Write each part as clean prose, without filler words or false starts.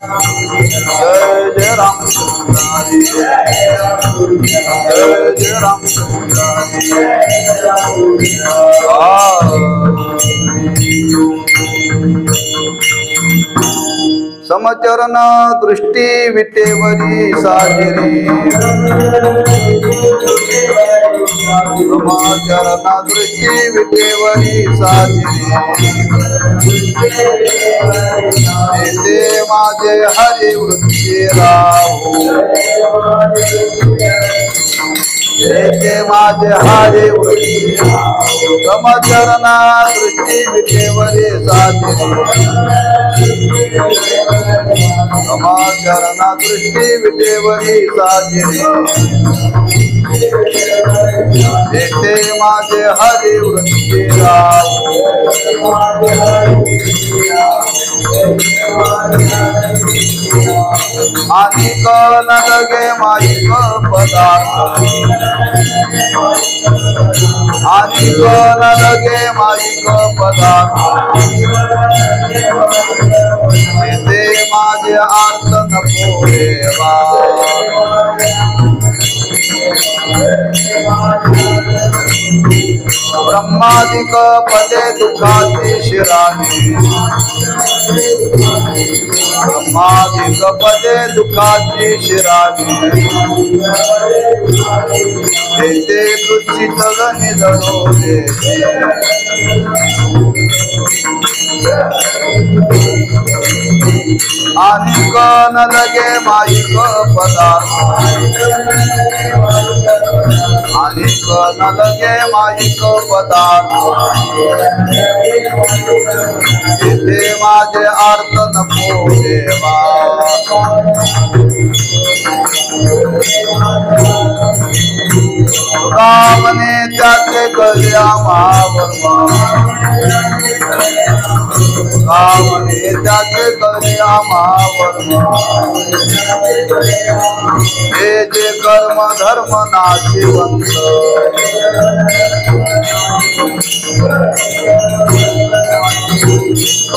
जय जय राम हरि जय जय राम समचरण दृष्टी विटेवरी साजिरी समचरण दृष्टी विटेवरी साजिरी ते माझे हरी वृत्ती राहो ते माझे हरी वृत्ती समचरण दृष्टी विटेवरी साजिरी समाचरण दृष्टी विटेवरी साजिरी ते माझे हरी वृत्ती राहो आनिक न लगे माईक पदार्थ आनिक न लगे माईक पदार्थ ते माझे अर्थ नको देवा ब्रह्मादिक पदे दुःखाची शिराणी ब्रह्मादिक पदे दुःखाची शिराणी ते कृषित निधनो देते आनिक न लगे माईक पदार्थ आनिक न लगे माईक पदार्थ ते माझे अर्थ नको देवा रामने त्याचे कल्या महावर्मा रामने त्याचे कल्या महावर्मा हे जे कर्म धर्म नाशिवंत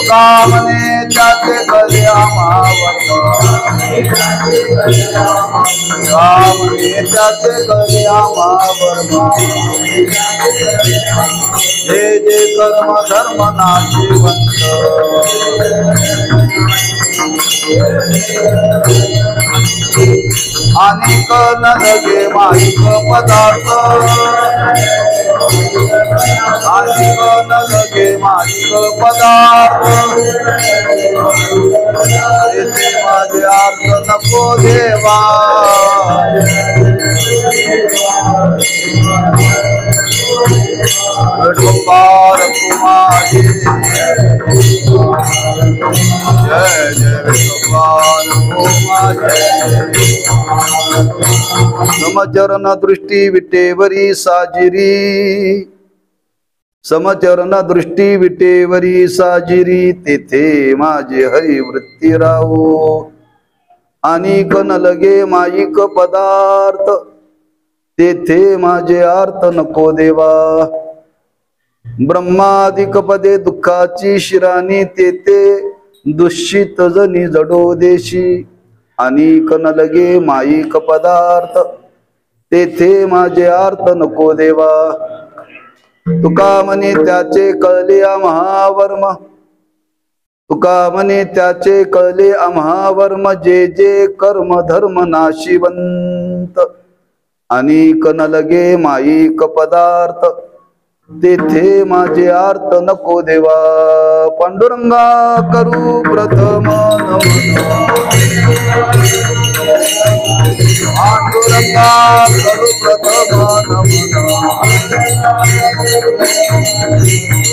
रामने त्याचे कल्या महावर्मा रामने त्याचे कल्या महावर्मा हे जे कर्म धर्म नाशिवंत आनिक न लगे माईक पदार्थ आनिक न लगे माईक पदार्थ ते माझे अर्थ नको देवा गोपाल कुमारी जय जय गोपाल कुमारी समचरण दृष्टी विटेवरी साजिरी समचरण दृष्टी विटेवरी साजिरी तेथे माझे हरी वृत्ती राहो आनिक न लगे माईक पदार्थ तेथे माझे अर्थ नको देवा ब्रह्मादिक पदे दुःखाची शिराणी तेथे दुष्टित जनी जडो देशी आनिक न लगे माईक पदार्थ तेथे माझे अर्थ नको देवा तुका म्हणे त्याचे कळले महावर्म तुका म्हणे त्याचे कळले महावर्म जे जे कर्म धर्म नाशिवंत आनिक न लगे माईक पदार्थ तेथे माझे अर्थ नको देवा पांडुरंगा करू प्रथम पांडुरंगा करू प्रथम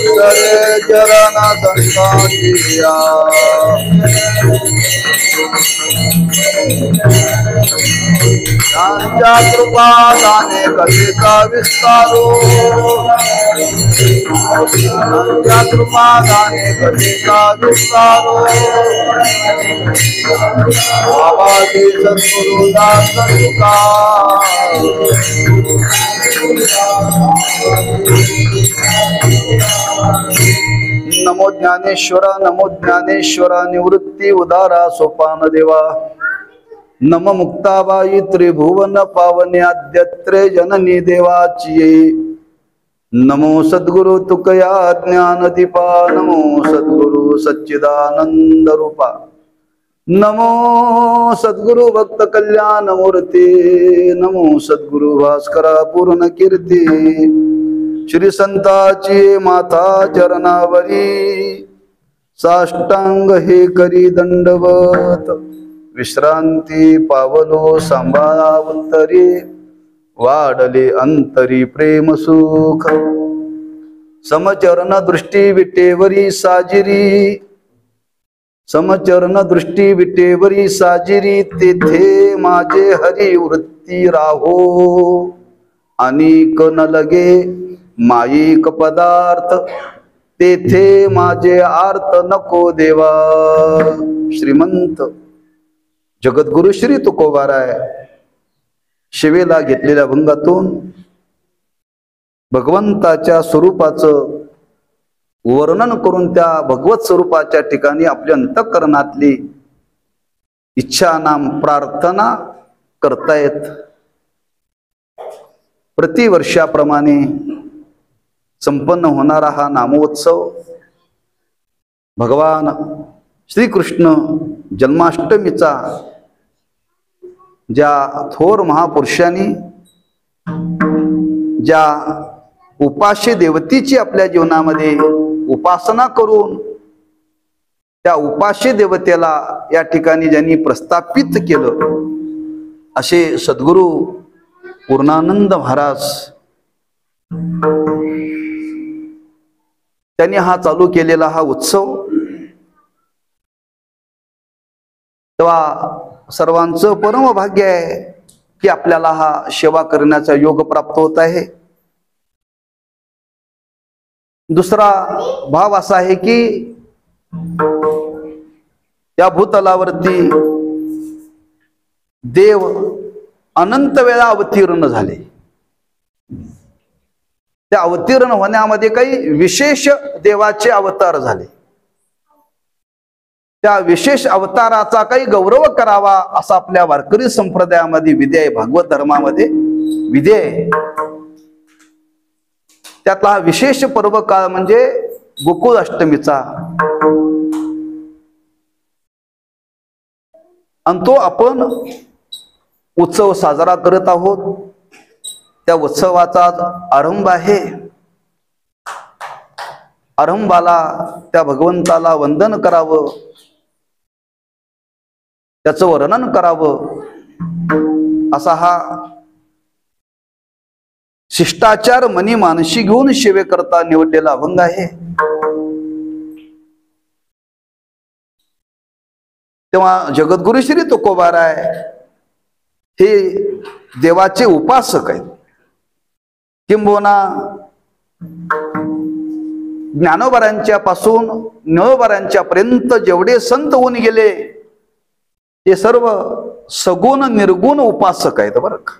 सरे चरण संसारिया त्यांच्या कृपादाने कथेचा विस्तारो त्यांच्या कृपादाने कथेचा विस्तारो बाबाजी सद्गुरुदास नमो ज्ञानेश्वर निवृत्ती उदारा सोपान देवा नम मुक्ताबाई त्रिभुवन पावने आद्यत्रे जननी देवाची नमो सद्गुरु तुकया ज्ञान दीपा नमो सद्गुरु सच्चिदानंद रूपा नमो सद्गुरु भक्त कल्याण मूर्ती नमो सद्गुरु भास्करा पूर्ण कीर्ती श्री संताची माता चरणावरी साष्टांग हे करी दंडवत विश्रांती पावलो सांभाळावंतरी वाढले अंतरी प्रेम सुख समचरण दृष्टी विटेवरी साजिरी समचरण दृष्टी विटेवरी साजिरी तेथे माझे हरी वृत्ती राहो अनेक न लगे माईक पदार्थ तेथे माझे आर्त नको देवा श्रीमंत जगद्गुरु श्री तुकोबाराय शिवेला घेतलेल्या भंगातून भगवंताच्या स्वरूपाचं वर्णन करून त्या भगवत स्वरूपाच्या ठिकाणी आपल्या अंतःकरणातली इच्छा नाम प्रार्थना करतायत। प्रतिवर्षाप्रमाणे संपन्न होणारा हा नामोत्सव भगवान श्रीकृष्ण जन्माष्टमीचा ज्या थोर महापुरुषांनी ज्या उपास्य देवतेची आपल्या जीवनामध्ये उपासना करून त्या उपास्य देवतेला या ठिकाणी ज्यांनी प्रस्थापित केलं असे सद्गुरु पूर्णानंद महाराज त्यांनी हा चालू केलेला हा उत्सव तेव्हा सर्वांचं परम भाग्य आहे की आपल्याला हा सेवा करण्याचा योग प्राप्त होत आहे। दुसरा भाव असा आहे की या भूतलावरती देव अनंत वेळा अवतीर्ण झाले। त्या अवतीर्ण होण्यामध्ये काही विशेष देवाचे अवतार झाले। त्या विशेष अवताराचा काही गौरव करावा असा आपल्या वारकरी संप्रदायामध्ये विधी आहे, भागवत धर्मामध्ये विधी आहे। त्यातला हा विशेष पर्व काळ म्हणजे गोकुळ अष्टमीचा आणि तो आपण उत्सव साजरा करत आहोत। त्या उत्सवाचा आरंभ आहे। आरंभाला त्या भगवंताला वंदन करावं, त्याचं वर्णन करावं असा हा शिष्टाचार मनी मानशी घेऊन सेवेकरता निवडलेला अभंग आहे। तेव्हा जगद्गुरु श्री तुकोबाराय हे देवाचे उपासक आहेत। किंबहुना ज्ञानोबारांच्या पासून ज्ञानोबारांच्या पर्यंत जेवढे संत होऊन गेले ते सर्व सगुण निर्गुण उपासक आहेत बरं का।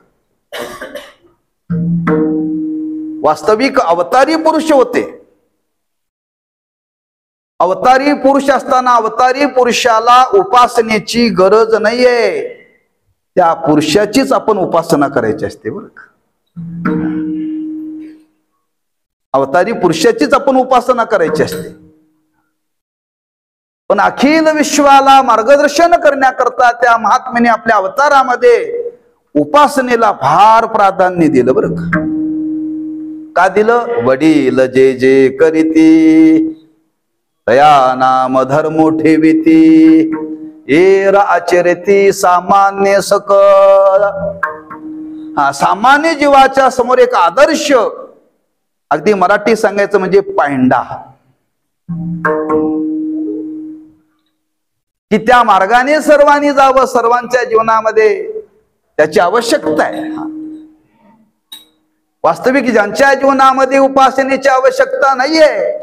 वास्तविक अवतारी पुरुष होते। अवतारी पुरुष असताना अवतारी पुरुषाला उपासनेची गरज नाहीये, त्या पुरुषाचीच आपण उपासना करायची असते बरं का। अवतारी पुरुषाचीच आपण उपासना करायची असते। पण अखिल विश्वाला मार्गदर्शन करण्याकरता त्या महात्म्याने आपल्या अवतारामध्ये उपासनेला फार प्राधान्य दिलं बरं का। का दिलं? वडील जे जे करीती तया नाम धर्म ठेविती एर आचरती सामान्य सकळ। हा सामान्य जीवाच्या समोर एक आदर्श, अगदी मराठी सांगायचं म्हणजे पायंडा, की त्या मार्गाने सर्वांनी जावं, सर्वांच्या जीवनामध्ये त्याची आवश्यकता आहे. वास्तविक ज्यांच्या जीवनामध्ये उपासनेची आवश्यकता नाहीये,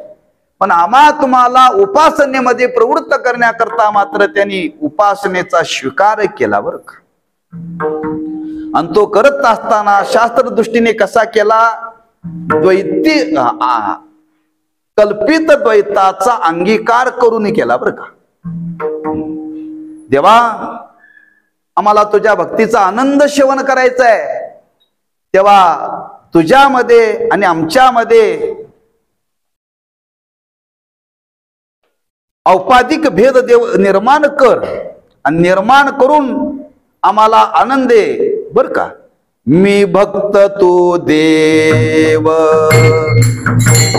पण आम्हा तुम्हाला उपासनेमध्ये प्रवृत्त करण्याकरता मात्र त्यांनी उपासनेचा स्वीकार केला बरं का. आणि तो करत असताना शास्त्र दृष्टीने कसा केला? द्वैती कल्पित द्वैताचा अंगीकार करून केला बरं का. देवा, आम्हाला तुझ्या भक्तीचा आनंद सेवन करायचा आहे, तेव्हा तुझ्यामध्ये आणि आमच्यामध्ये औपाधिक भेद देव निर्माण कर, आणि निर्माण करून आम्हाला आनंद दे बर का. मी भक्त तू देव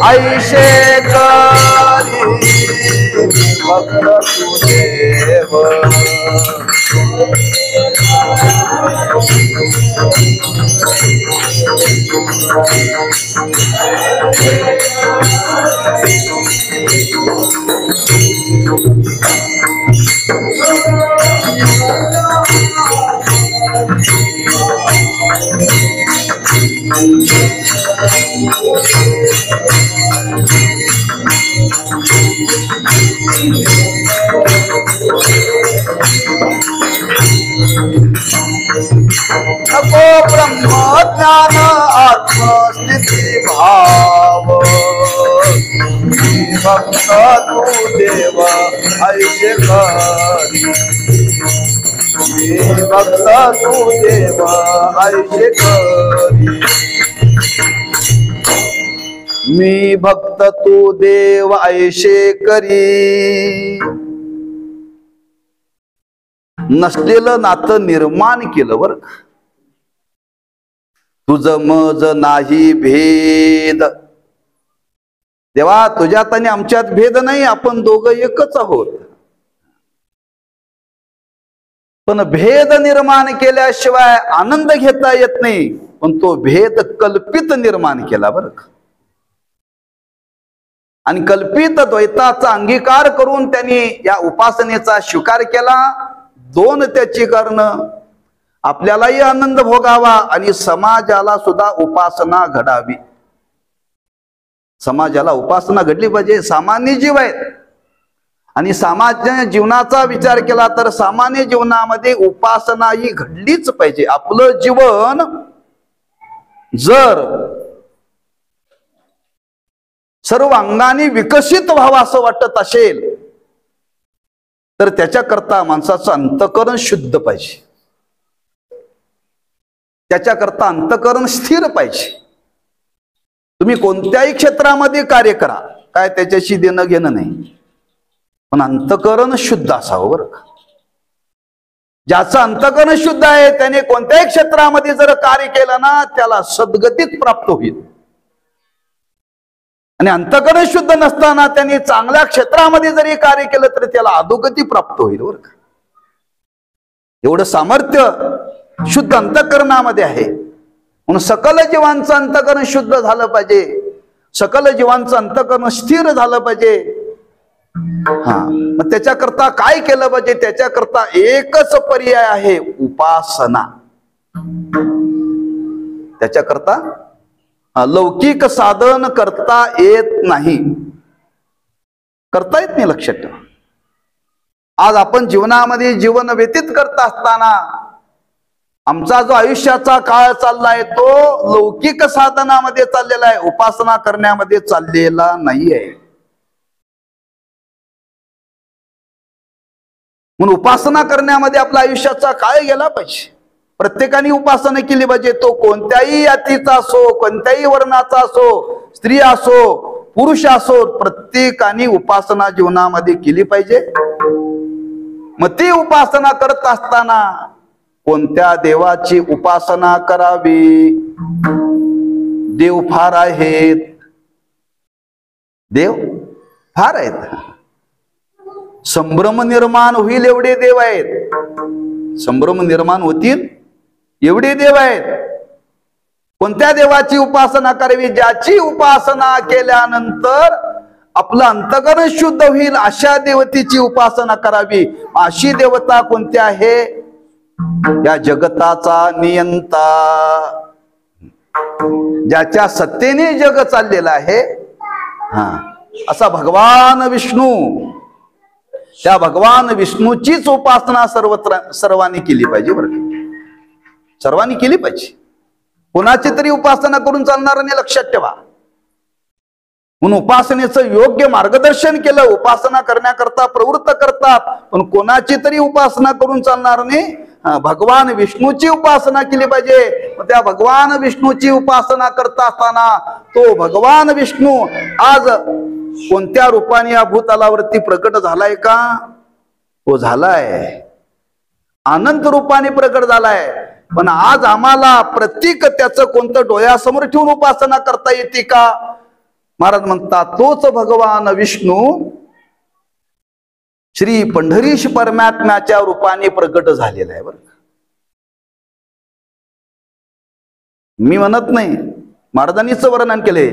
ऐशे करी, भक्त तू देव नको ब्रह्मज्ञान आत्मस्थिती भाव, भक्त तू देव ऐशे करी, भक्त तू देव ऐशे करी. मी भक्त तू देव ऐशे करी. नसलेलं नातं निर्माण केलं बर. तुझ मज नाही भेद. देवा, तुझ्यात आणि आमच्यात भेद नाही, आपण दोघं एकच आहोत. पण भेद निर्माण केल्याशिवाय आनंद घेता येत नाही, पण तो भेद कल्पित निर्माण केला बर का. आणि कल्पित द्वैताचा अंगीकार करून त्यांनी या उपासनेचा स्वीकार केला. दोन त्याची कारण, आपल्यालाही आनंद भोगावा आणि समाजाला सुद्धा उपासना घडावी. समाजाला उपासना घडली पाहिजे. सामान्य जीव आहेत आणि सामान्य जीवनाचा विचार केला तर सामान्य जीवनामध्ये उपासना ही घडलीच पाहिजे. आपलं जीवन जर सर्व अंगाने विकसित व्हावं असं वाटत असेल तर त्याच्याकरता माणसाचं अंतःकरण शुद्ध पाहिजे, त्याच्याकरता अंतःकरण स्थिर पाहिजे. तुम्ही कोणत्याही क्षेत्रामध्ये कार्य करा, काय त्याच्याशी देणं घेणं नाही, पण अंतःकरण शुद्ध असावं बरं का. ज्याचं अंतःकरण शुद्ध आहे त्याने कोणत्याही क्षेत्रामध्ये जर कार्य केलं ना त्याला सद्गतीत प्राप्त होईल. आणि अंतःकरण शुद्ध नसताना त्यांनी चांगल्या क्षेत्रामध्ये जरी कार्य केलं तरी त्याला अधोगती प्राप्त होईल बरं का. एवढं सामर्थ्य शुद्ध अंतःकरणामध्ये आहे. म्हणून सकल जीवांचं अंतःकरण शुद्ध झालं पाहिजे, सकल जीवांचं अंतःकरण स्थिर झालं पाहिजे. मग त्याच्याकरता काय केलं पाहिजे? त्याच्याकरता एकच पर्याय आहे, उपासना. त्याच्याकरता लौकिक साधन करता येत नाही, करता येत नाही. लक्षात ठेवा. आज आपण जीवनामध्ये जीवन व्यतीत करत असताना आमचा जो आयुष्याचा काळ चाललाय तो लौकिक साधनामध्ये चाललेला आहे, उपासना करण्यामध्ये चाललेला नाहीये. म्हणून उपासना करण्यामध्ये आपला आयुष्याचा काळ गेला पाहिजे. प्रत्येकाने उपासना केली पाहिजे. तो कोणत्याही जातीचा असो, कोणत्याही वर्णाचा असो, स्त्री असो, पुरुष असो, प्रत्येकाने उपासना जीवनामध्ये केली पाहिजे. मग ती उपासना करत असताना कोणत्या देवाची उपासना करावी? देव फार आहेत, देव फार आहेत. संभ्रम निर्माण होईल एवढे देव आहेत, संभ्रम निर्माण होतील एवढे देव आहेत. कोणत्या देवाची उपासना करावी? ज्याची उपासना केल्यानंतर आपलं अंतःकरण शुद्ध होईल अशा देवतेची उपासना करावी. अशी देवता कोणती आहे? या जगताचा नियंता, ज्याच्या सत्तेने जग चाललेलं आहे, असा भगवान विष्णू. त्या भगवान विष्णूचीच उपासना सर्वांनी केली पाहिजे. बरं, सर्वांनी केली पाहिजे. कोणाची तरी उपासना करून चालणार नाही, लक्षात ठेवा. म्हणून उपासनेचं योग्य मार्गदर्शन केलं, उपासना करण्याकरता प्रवृत्त करतात, पण कोणाची तरी उपासना करून चालणार नाही. भगवान विष्णूची उपासना केली पाहिजे. त्या भगवान विष्णूची उपासना करता असताना तो भगवान विष्णू आज कोणत्या रूपाने या भूतलावरती प्रकट झालाय का? तो झालाय, अनंत रूपाने प्रकट झालाय. पण आज आम्हाला प्रतीक त्याचं कोणतं डोळ्यासमोर ठेवून उपासना करता येते का? महाराज म्हणतात तोच भगवान विष्णू श्री पंढरीश परमात्म्याच्या रूपाने प्रकट झालेला आहे. बरं, मी म्हणत नाही, महाराजांनीच वर्णन केले.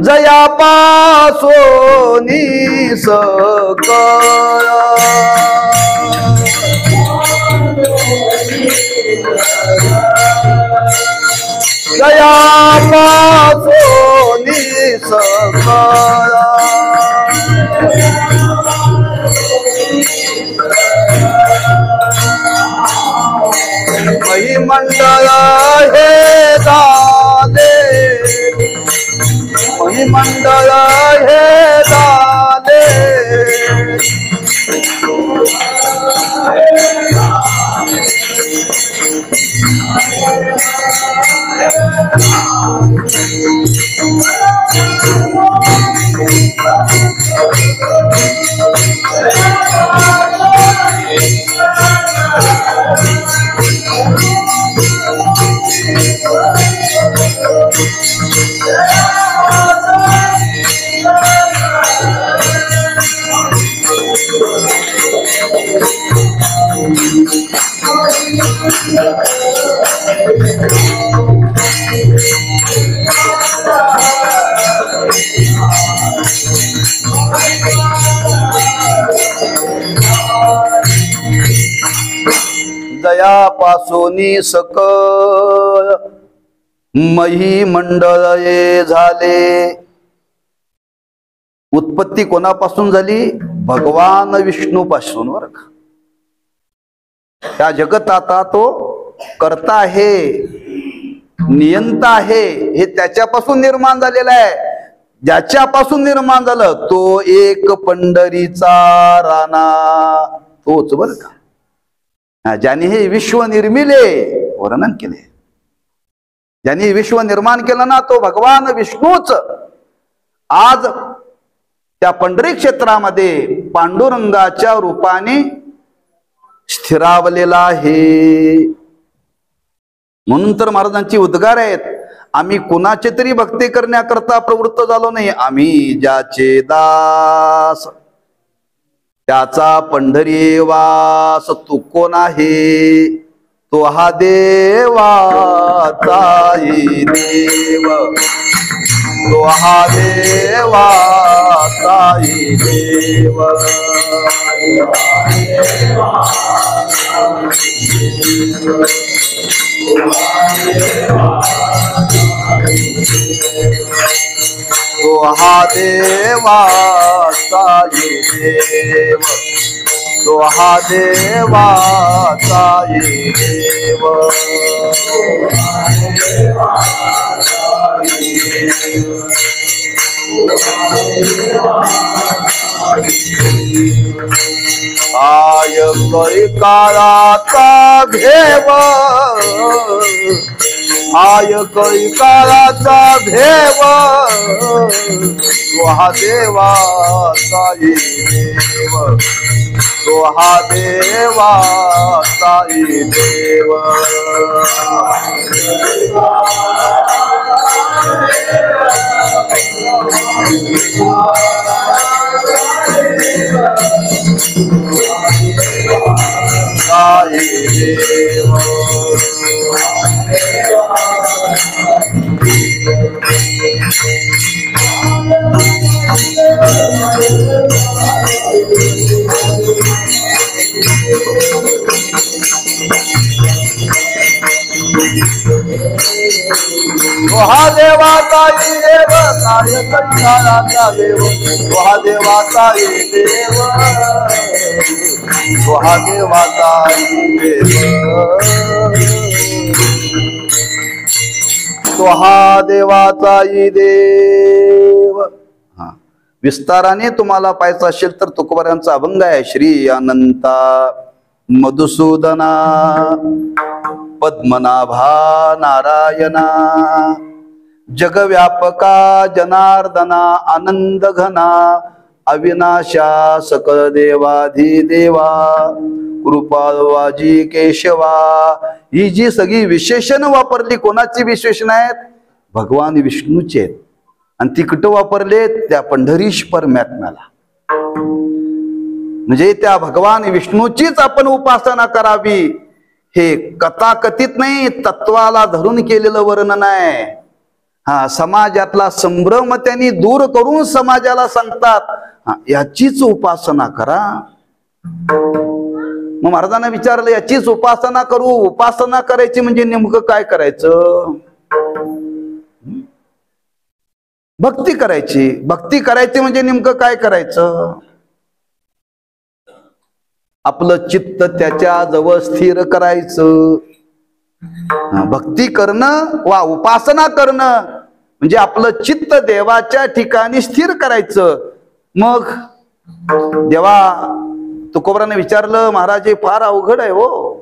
जया पासोनी सकळ जया पासोनी सकळ महिमंडळ हे झाले, महिमंडळ हे झाले, जयापासोनी सकळ महिमंडळे झाले. उत्पत्ती कोणापासून झाली? भगवान विष्णू पासून. बर का, त्या जगताचा तो कर्ता आहे, नियंता आहे, हे त्याच्यापासून निर्माण झालेलं आहे. ज्याच्यापासून निर्माण झालं तो एक पंढरीचा राणा, तोच. बर का, ज्याने हे विश्व निर्मिले, वर्णन केले, ज्याने विश्व निर्माण केलं ना, तो भगवान विष्णूच आज त्या पंढरी क्षेत्रामध्ये पांडुरंगाच्या रूपाने स्थिरावलेला आहे. म्हणून तर महाराजांची उद्गार आहेत, आम्ही कुणाचे तरी भक्ती करण्याकरता प्रवृत्त झालो नाही, आम्ही ज्याचे दास त्याचा पंढरी वास. तू कोण आहे? तो हा देवाचाही देव, तो हा देवाचाही देव. तो हा देवाचाही देव, तो हा देवाचाही देव. आय कैकाराचा भेव, आय कैकाराचा भेव, तो हा देवाचाही देव, तो हा देवाचाही देव. देव माय कंठाळाचा देव तो हा देवाचा देव तो हा देवाचा देव तो हा देवाचाही देव. हा विस्ताराने तुम्हाला पाहायचं असेल तर तुकोबारांचा अभंग आहे. श्री अनंता मधुसूदना पद्मनाभा नारायणा जगव्यापका जनार्दना आनंद घना अविनाशा सकल देवाधिदेवा कृपावाजी केशवा. ही जी सगळी विशेषण वापरली कोणाची विशेषण आहेत? भगवान विष्णूचे आहेत. आणि ती कुठं वापरले? त्या पंढरीश परमात्म्याला. म्हणजे त्या भगवान विष्णूचीच आपण उपासना करावी. हे कथाकथित नाही, तत्वाला धरून केलेलं वर्णन आहे. हा समाजातला संभ्रम त्यांनी दूर करून समाजाला सांगतात याचीच उपासना करा. मग महाराजांना विचारलं याचीच उपासना करू. उपासना करायची म्हणजे नेमकं काय करायचं? भक्ती करायची. भक्ती करायची म्हणजे नेमकं काय करायचं? आपलं चित्त त्याच्या जवळ स्थिर करायचं. भक्ती करणं वा उपासना करणं म्हणजे आपलं चित्त देवाच्या ठिकाणी स्थिर करायचं. मग देवा तुकोबाराने विचारलं महाराज हे फार अवघड आहे हो,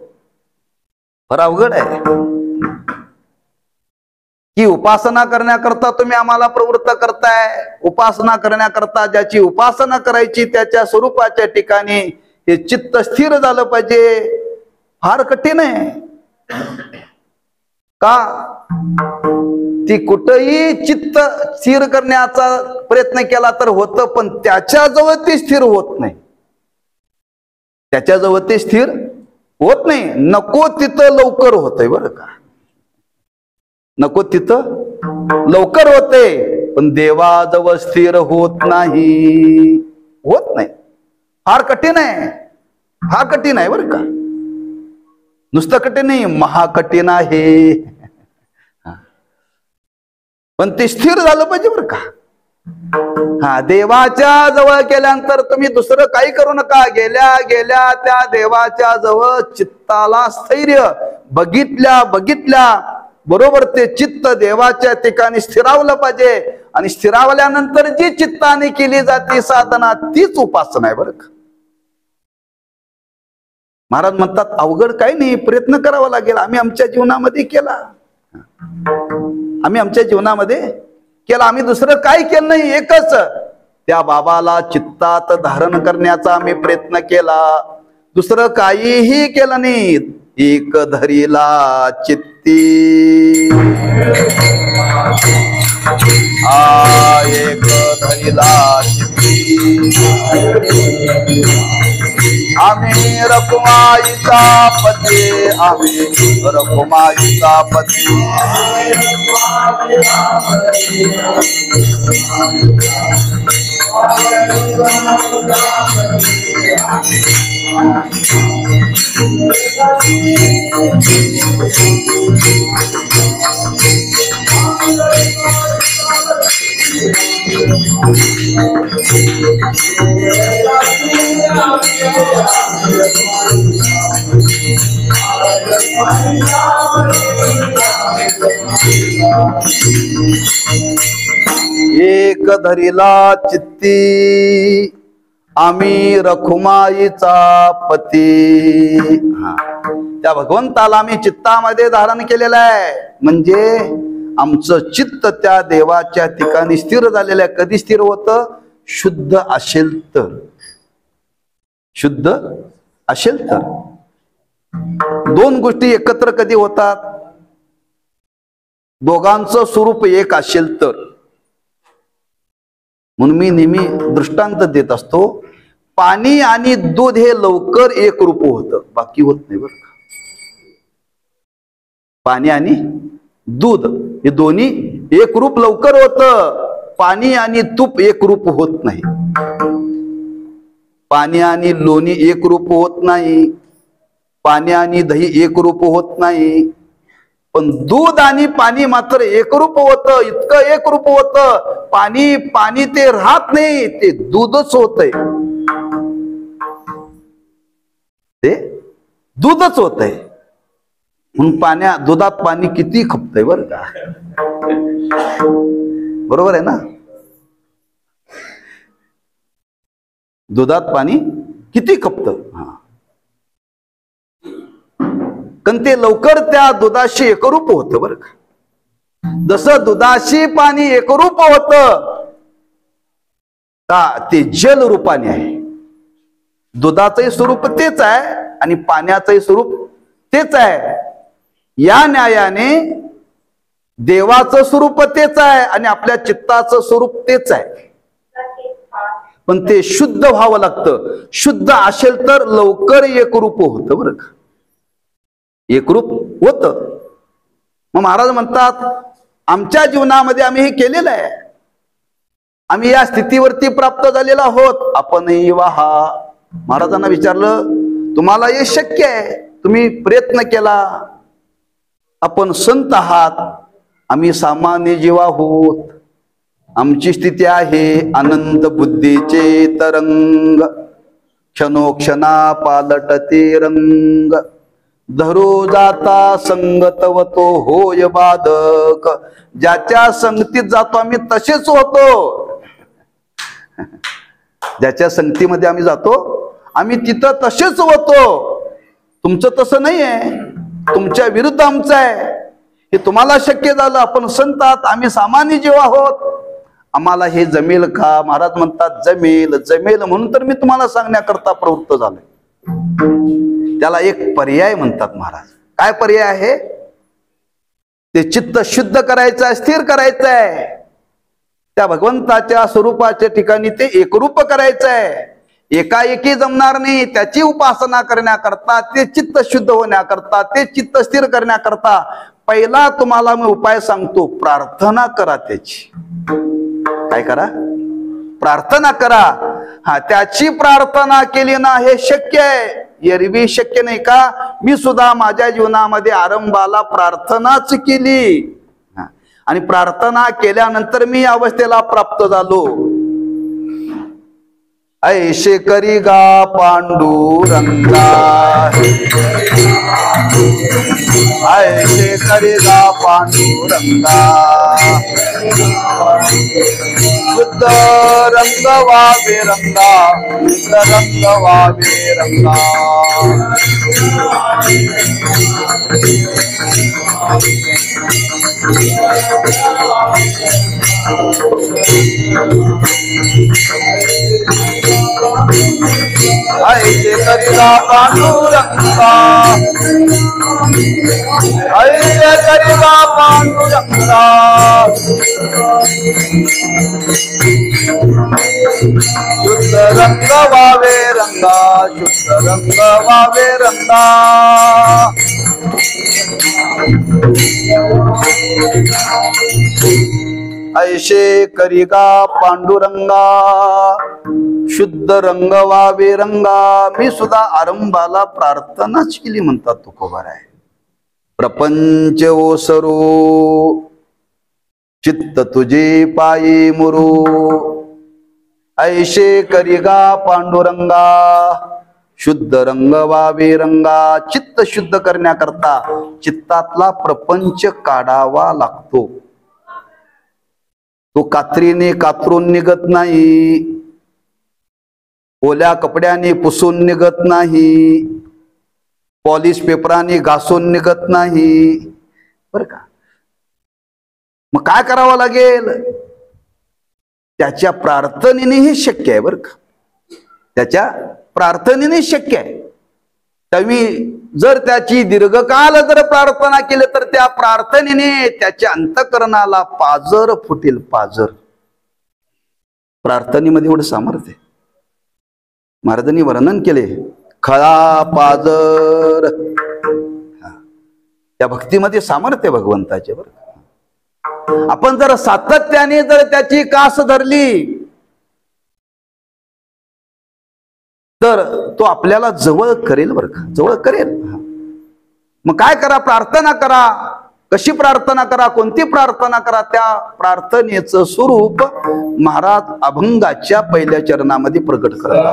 फार अवघड आहे की उपासना करण्याकरता तुम्ही आम्हाला प्रवृत्त करताय. उपासना करण्याकरता ज्याची उपासना करायची त्याच्या स्वरूपाच्या ठिकाणी हे चित्त स्थिर झालं पाहिजे. फार कठीण आहे का? ती कुठेही चित्त स्थिर करण्याचा प्रयत्न केला तर होतं, पण त्याच्याजवळ ते स्थिर होत नाही. त्याच्याजवळ ते स्थिर होत नाही. नको तिथं लवकर होतंय बरं का. नको तिथं लवकर होते, पण देवाजवळ स्थिर होत नाही. होत नाही. फार कठीण आहे. फार कठीण आहे बरं का. नुसतं कठीण नाही, महाकठीण आहे. पण ते स्थिर झालं पाहिजे बरं का. हा देवाच्या जवळ गेल्यानंतर तुम्ही दुसरं काही करू नका. गेल्या गेल्या त्या देवाच्या जवळ चित्ताला स्थैर्य बघितल्या बघितल्या बरोबर ते चित्त देवाच्या ठिकाणी स्थिरावलं पाहिजे. आणि स्थिरावल्यानंतर जी चित्ताने केली जाते साधना तीच उपासना आहे बरं का. महाराज म्हणतात अवघड काही नाही, प्रयत्न करावा लागेल. आम्ही आमच्या जीवनामध्ये केला. आम्ही आमच्या जीवनामध्ये केला. आम्ही दुसरं काय केलं नाही. एकच त्या बाबाला चित्तात धारण करण्याचा आम्ही प्रयत्न केला. दुसरं काहीही केलं नाही. एक धरीला चित्ती एक धरीला चित्ती आम्ही रखुमाईचा पती. आम्ही रखुमाईचा पती. एक धरीला चित्ती आम्ही रखुमाईचा पती. त्या भगवंताला आम्ही चित्तामध्ये धारण केलेलं आहे. म्हणजे आमचं चित्त त्या देवाच्या ठिकाणी स्थिर झालेलं आहे. कधी स्थिर होतं? शुद्ध असेल तर. शुद्ध असेल तर. दोन गोष्टी एकत्र कधी होतात? दोघांचं स्वरूप एक असेल तर. म्हणून मी नेहमी दृष्टांत देत असतो, पाणी आणि दूध हे लवकर एक रूप होतं, बाकी होत नाही बरं का. पाणी आणि दूध हे दोन्ही एक रूप लवकर होतं. पाणी आणि तूप एक रूप होत नाही. पाणी आणि लोणी एक रूप होत नाही. पाणी आणि दही एक रूप होत नाही. पण दूध आणि पाणी मात्र एकरूप होतं, इतकं एकरूप होतं. पाणी पाणी ते राहत नाही, ते दूधच होतंय, ते दूधच होतंय. म्हणून दुधात पाणी किती खपतंय बरं का. बरोबर आहे ना. दुधात पाणी किती खपतं. कारण ते लवकर त्या दुधाशी एकरूप होतं बरं का. जसं दुधाशी पाणी एकरूप होतं का ते जल रूपाने आहे. दुधाचंही स्वरूप तेच आहे आणि पाण्याचंही स्वरूप तेच आहे. या न्यायाने देवाचं स्वरूप तेच आहे आणि आपल्या चित्ताचं स्वरूप तेच आहे. पण ते शुद्ध व्हावं लागतं. शुद्ध असेल तर लवकर एकरूप होतं बरं का. एकरूप होतं. मग महाराज म्हणतात आमच्या जीवनामध्ये आम्ही हे केलेलं आहे. आम्ही या स्थितीवरती प्राप्त झालेलो आहोत. आपणही वाहा. महाराजांना विचारलं तुम्हाला हे शक्य आहे, तुम्ही प्रयत्न केला, आपण संत आहात, आम्ही सामान्य जीव आहोत. आमची स्थिती आहे अनंत बुद्धीचे तरंग, क्षणोक्षणा पालटते रंग. धरो जाता संगतवतो होय बाधक. ज्याच्या संगतीत जातो आम्ही तसेच होतो. ज्याच्या संगतीमध्ये आम्ही जातो आम्ही तिथं तसेच होतो. तुमचं तसं नाही आहे, तुमच्या विरुद्ध आमचं आहे. हे तुम्हाला शक्य झालं, आपण संत आहात, आम्ही सामान्य जीव आहोत, आम्हाला हे जमेल का. महाराज म्हणतात जमेल जमेल म्हणून तर मी तुम्हाला सांगण्याकरता प्रवृत्त झालोय. त्याला एक पर्याय म्हणतात महाराज. काय पर्याय आहे. ते चित्त शुद्ध करायचं आहे, स्थिर करायचं आहे. त्या भगवंताच्या स्वरूपाच्या ठिकाणी ते एकरूप करायचं आहे. एकाएकी जमणार नाही. त्याची उपासना करण्याकरता, ते चित्त शुद्ध होण्याकरता, ते चित्त स्थिर करण्याकरता पहिला तुम्हाला मी उपाय सांगतो. प्रार्थना करा. त्याची काय करा. प्रार्थना करा. त्याची प्रार्थना केली ना हे शक्य आहे. एरवी शक्य नाही का. मी सुद्धा माझ्या जीवनामध्ये आरंभाला प्रार्थनाच केली आणि प्रार्थना केल्यानंतर मी या अवस्थेला प्राप्त झालो. ऐशे करी गा पांडुरंगा, ऐशे करी गा पांडुरंगा. शुद्ध रंग वावे रंगा, शुद्ध रंग वावे रंगा. ऐसे करिगा पांडुरंगा, ऐसे करिगा पांडुरंगा. शुद्ध रंग वावे रंगा, शुद्ध रंग वावे रंगा. ऐशे करिगा पांडुरंगा, शुद्ध रंग वावे रंगा. मी सुद्धा आरंभाला प्रार्थनाच केली म्हणतात तुकोबाराय. प्रपंच ओसरो चित्त तुझे पायी मुरू. ऐशे करिगा पांडुरंगा, शुद्ध रंग वावे रंगा. चित्त शुद्ध करण्याकरता चित्तातला प्रपंच काढावा लागतो. तो कात्रीने कातरून निघत नाही, ओल्या कपड्याने पुसून निघत नाही, पॉलिश पेपराने घासून निघत नाही बर का. मग काय करावं लागेल. त्याच्या प्रार्थनेने हे शक्य आहे बर का. त्याच्या प्रार्थनेने शक्य आहे. तुम्ही जर त्याची दीर्घकाल जर प्रार्थना केली तर त्या प्रार्थनेने त्याच्या अंतःकरणाला पाजर फुटेल. पाजर. प्रार्थनेमध्ये एवढं सामर्थ्य आहे. महाराजांनी वर्णन केले खळा पाजर. त्या भक्तीमध्ये सामर्थ्य भगवंताचे बरं. आपण जर सातत्याने जर त्याची कास धरली तर तो आपल्याला जवळ करेल बरं का. जवळ करेल. मग काय करा. प्रार्थना करा. कशी प्रार्थना करा, कोणती प्रार्थना करा, त्या प्रार्थनेचं स्वरूप महाराज अभंगाच्या पहिल्या चरणामध्ये प्रकट करतात.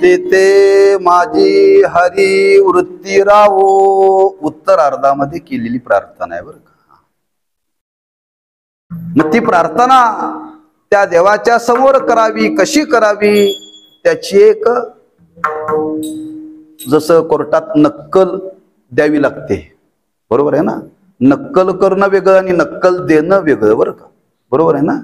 तेथे माझी हरी वृत्ती राहो, उत्तरार्धामध्ये केलेली प्रार्थना आहे बरं का. मग ती प्रार्थना त्या देवाच्या समोर करावी, कशी करावी, त्याची एक जसं कोर्टात नक्कल द्यावी लागते, बरोबर आहे ना. नक्कल करणं वेगळं आणि नक्कल देणं वेगळं बरं का, बरोबर आहे ना.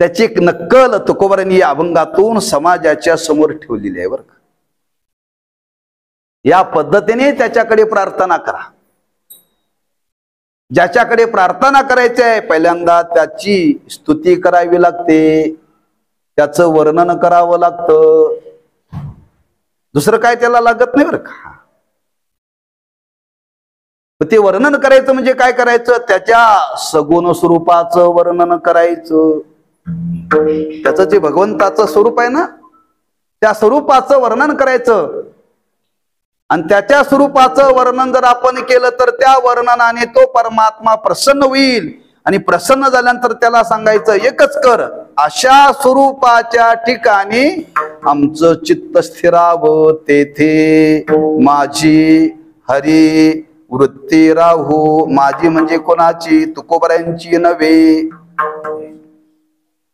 त्याची एक नक्कल तुकोबारांनी या अभंगातून समाजाच्या समोर ठेवलेली आहे बरं का. या पद्धतीने त्याच्याकडे प्रार्थना करा. ज्याच्याकडे प्रार्थना करायची आहे पहिल्यांदा त्याची स्तुती करावी लागते, त्याचं वर्णन करावं लागतं, दुसरं काय त्याला लागत नाही बरं का. ते वर्णन करायचं म्हणजे काय करायचं, त्याच्या सगुण स्वरूपाचं वर्णन करायचं. त्याचं जे भगवंताचं स्वरूप आहे ना, त्या स्वरूपाचं वर्णन करायचं. आणि त्याच्या स्वरूपाचं वर्णन जर आपण केलं तर त्या वर्णनाने तो परमात्मा प्रसन्न होईल. आणि प्रसन्न झाल्यानंतर त्याला सांगायचं एकच कर, अशा स्वरूपाच्या ठिकाणी आमचं चित्त स्थिरावं, तेथे माझी हरी वृत्ती राहू. माझी म्हणजे कोणाची, तुकोबारायांची नव्हे,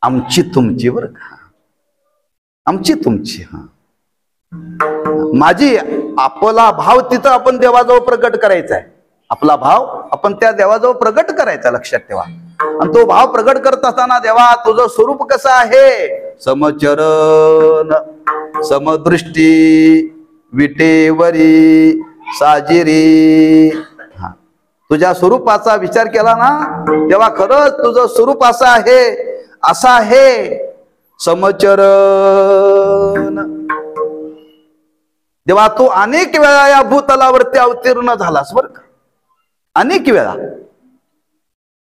आमची तुमची बरं का, आमची तुमची. हा माझी, आपला भाव तिथं आपण देवाजवळ प्रगट करायचा आहे. आपला भाव आपण त्या देवाजवळ प्रगट करायचा, लक्षात ठेवा. आणि तो भाव प्रगट करत असताना, देवा तुझं स्वरूप कसं आहे, समचरण समदृष्टी विटेवरी साजिरी. हा तुझ्या स्वरूपाचा विचार केला ना तेव्हा खरंच तुझं स्वरूप असं आहे, असा आहे समचरण. देवा तू अनेक वेळा या भूतलावरती अवतीर्ण झालास बरं का, अनेक वेळा.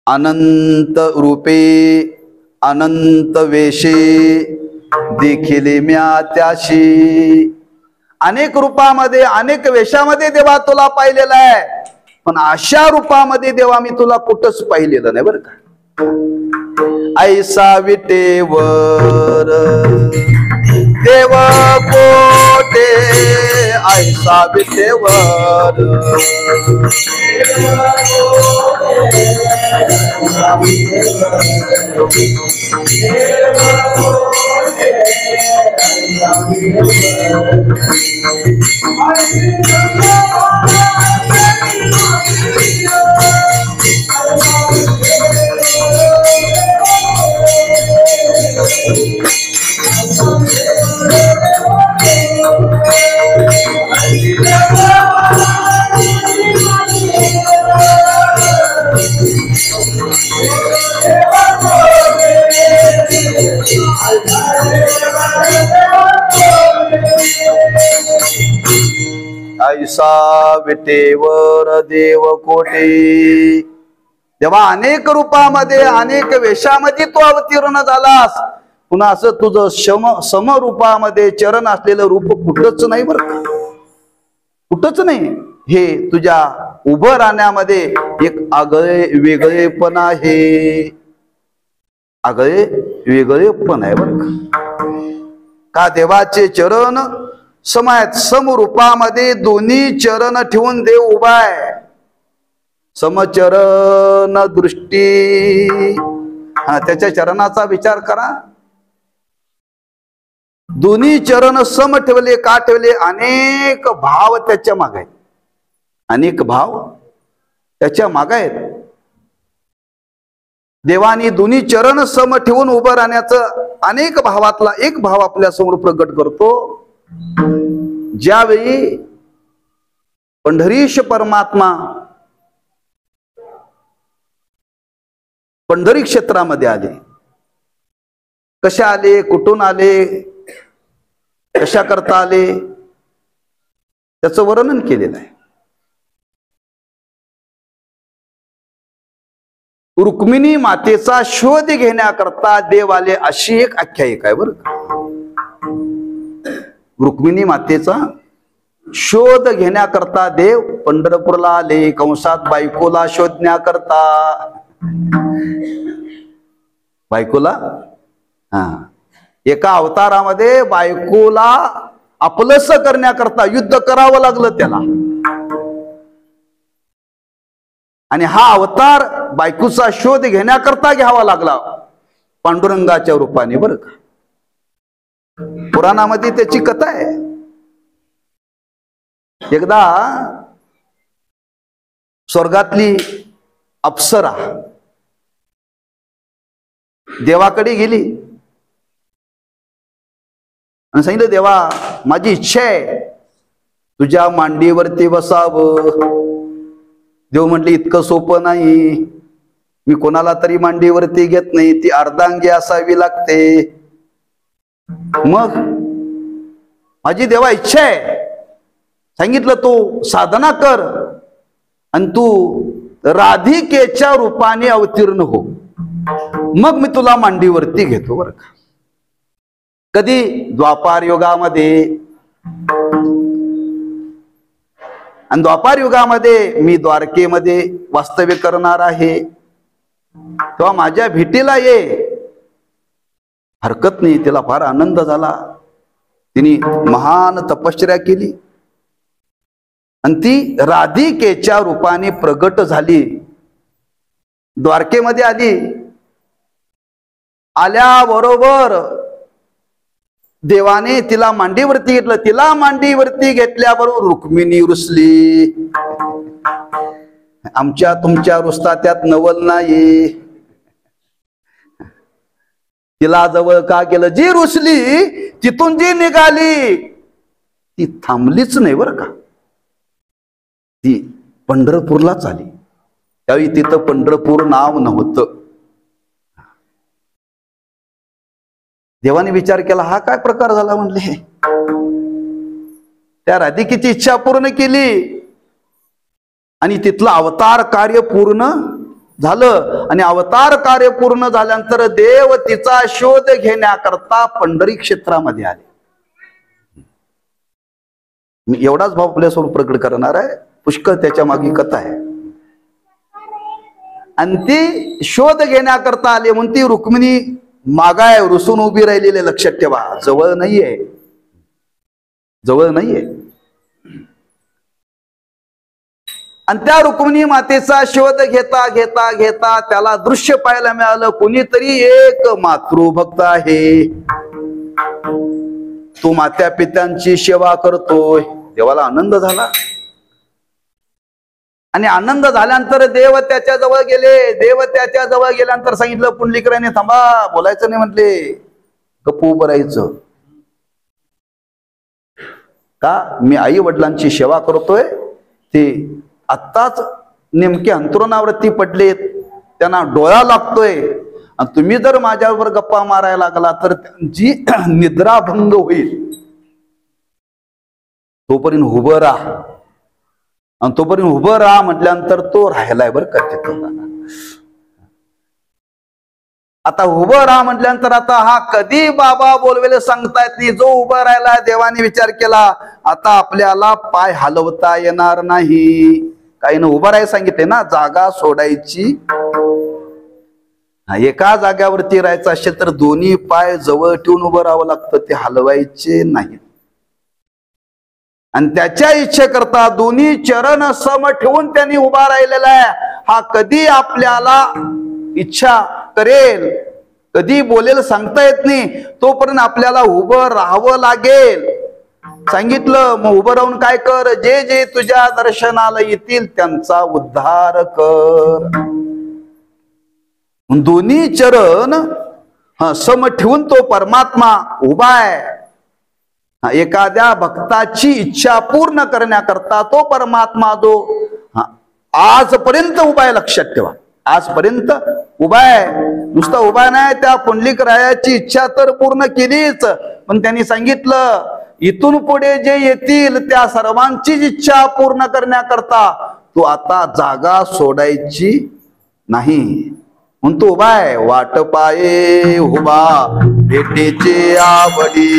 अनंत रूपे अनंत वेशे देखिले म्या त्याशी. अनेक रूपामध्ये अनेक वेशामध्ये देवा तुला पाहिलेला आहे, पण अशा रूपामध्ये देवा मी तुला कुठंच पाहिलेलं नाही बरं का. ऐसा विटेवर देव कोटे, ऐसा विटेवर ऐसा विटेवर देव कोटे. तेव्हा अनेक रूपामध्ये अनेक वेशामध्ये तू अवतीर्ण झालास, पुन्हा असं तुझं समरूपामध्ये चरण असलेलं रूप कुठंच नाही बरं का, कुठंच नाही. हे तुझ्या उभं राहण्यामध्ये एक आगळे वेगळेपण आहे, आगळे वेगळेपण आहे बरं का. देवाचे चरण सम आहेत, समरूपामध्ये दोन्ही चरण ठेवून देव उभा आहे. समचरण दृष्टी, त्याच्या चरणाचा विचार करा. दोन्ही चरण सम ठेवले, का ठेवले? अनेक भाव त्याच्या मागे आहेत, अनेक भाव त्याच्या मागे आहेत. देवानी दोन्ही चरण सम ठेवून उभं राहण्याचं अनेक भावातला एक भाव आपल्या समोर प्रगट करतो. ज्यावेळी पंढरीश परमात्मा पंढरी क्षेत्रामध्ये आले, कशा आले, कुठून आले, कशा करता आले, त्याचं वर्णन केलेलं आहे. रुक्मिणी मातेचा शोध घेण्याकरता देव आले, अशी एक आख्यायिका आहे बरं. रुक्मिणी मातेचा शोध घेण्याकरता देव पंढरपूरला आले, कंसात बायकोला शोधण्याकरता. बायकोला एका अवतारामध्ये बायकोला आपलंस करण्याकरता युद्ध करावं लागलं त्याला. आणि हा अवतार बायकोचा शोध घेण्याकरता घ्यावा लागला पांडुरंगाच्या रूपाने बरं का. पुराणामध्ये त्याची कथा आहे. एकदा स्वर्गातली अप्सरा देवाकडे गेली आणि सांगितलं, देवा माझी इच्छा आहे तुझ्या मांडीवरती बसावं. देव म्हटले, इतकं सोपं नाही, मी कोणाला तरी मांडीवरती घेत नाही, ती अर्धांगी असावी लागते. मग माझी देवा इच्छा आहे, सांगितलं तू साधना कर आणि तू राधिकेच्या रूपाने अवतीर्ण हो, मग मी तुला मांडीवरती घेतो बरं का. कधी? द्वापार युगामध्ये. आणि द्वापार युगामध्ये मी द्वारकेमध्ये वास्तव्य करणार आहे, तेव्हा माझ्या भेटीला ये. हरकत नाही. तिला फार आनंद झाला. तिने महान तपश्चर्या केली आणि ती राधिकेच्या रूपाने प्रगट झाली, द्वारकेमध्ये आली. आल्याबरोबर देवाने तिला मांडीवरती घेतलं. तिला मांडीवरती घेतल्याबरोबर रुक्मिणी रुसली. आमच्या तुमच्या रुसता त्यात नवल नाही. तिला जवळ का केलं? जी रुसली तिथून जी निघाली ती थांबलीच नाही बरं का. ती पंढरपूरलाच आली. त्यावेळी तिथं पंढरपूर नाव नव्हतं. देवाने विचार केला, हा काय प्रकार झाला म्हणले. त्या राधिकेची इच्छा पूर्ण केली आणि तिथलं अवतार कार्य पूर्ण झालं. आणि अवतार कार्य पूर्ण झाल्यानंतर देव तिचा शोध घेण्याकरता पंढरी क्षेत्रामध्ये आले. मी एवढाच भाव आपल्यासमोर प्रकट करणार आहे, पुष्कळ त्याच्या मागे कथा आहे. आणि ती शोध घेण्याकरता आले म्हणून ती रुक्मिणी मागाय रुसून उभी राहिलेले लक्षात ठेवा. जवळ नाहीये, जवळ नाहीये. आणि त्या रुक्मिणी मातेचा शोध घेता घेता घेता त्याला दृश्य पाहायला मिळालं. कोणीतरी एक मातृभक्त आहे, तो मात्या पित्यांची सेवा करतोय. देवाला आनंद झाला. आणि आनंद झाल्यानंतर देव त्याच्या जवळ गेले. देव त्याच्या जवळ गेल्यानंतर सांगितलं पुंडलिकाने, थांबा, बोलायचं नाही म्हटले, गप्प उभं राहायचं. का? मी आई वडिलांची सेवा करतोय, ते आत्ताच नेमके अंथरुणावरती पडलेत, त्यांना डोळा लागतोय, आणि तुम्ही जर माझ्यावर गप्पा मारायला लागला तर जी निद्राभंग होईल, तोपर्यंत उभं राहा. आणि तोपर्यंत उभं राहा म्हटल्यानंतर तो राहिलाय बरं का तिथं. आता उभं राहा म्हटल्यानंतर आता हा कधी बाबा बोलवेले सांगता येत नाही. जो उभं राहिला देवाने विचार केला आता आपल्याला पाय हलवता येणार नाही. काही ना उभं राहायला सांगितले ना, जागा सोडायची. एका जाग्यावरती राहायचं असेल तर दोन्ही पाय जवळ ठेवून उभं राहावं लागतं, ते हलवायचे नाही. आणि त्याच्या इच्छेकरता दोन्ही चरण सम ठेवून त्यांनी उभा राहिलेला आहे. हा कधी आपल्याला इच्छा करेल, कधी बोलेल सांगता येत नाही. तोपर्यंत आपल्याला उभं राहावं लागेल. सांगितलं मग उभं राहून काय कर, जे जे तुझ्या दर्शनाला येतील त्यांचा उद्धार कर. दोन्ही चरण सम ठेवून तो परमात्मा उभा आहे. एखाद्या भक्ताची इच्छा पूर्ण करण्याकरता तो परमात्मा जो आजपर्यंत उभा आहे, लक्षात ठेवा, आजपर्यंत उभा आहे. नुसता उभा नाही, त्या पुंडलिक रायाची इच्छा तर पूर्ण केलीच, पण त्यांनी सांगितलं इथून पुढे जे येतील त्या सर्वांचीच इच्छा पूर्ण करण्याकरता तो आता जागा सोडायची नाही. म्हणून तो उभा आहे. वाट पाये उभा भेटेचे आवडी,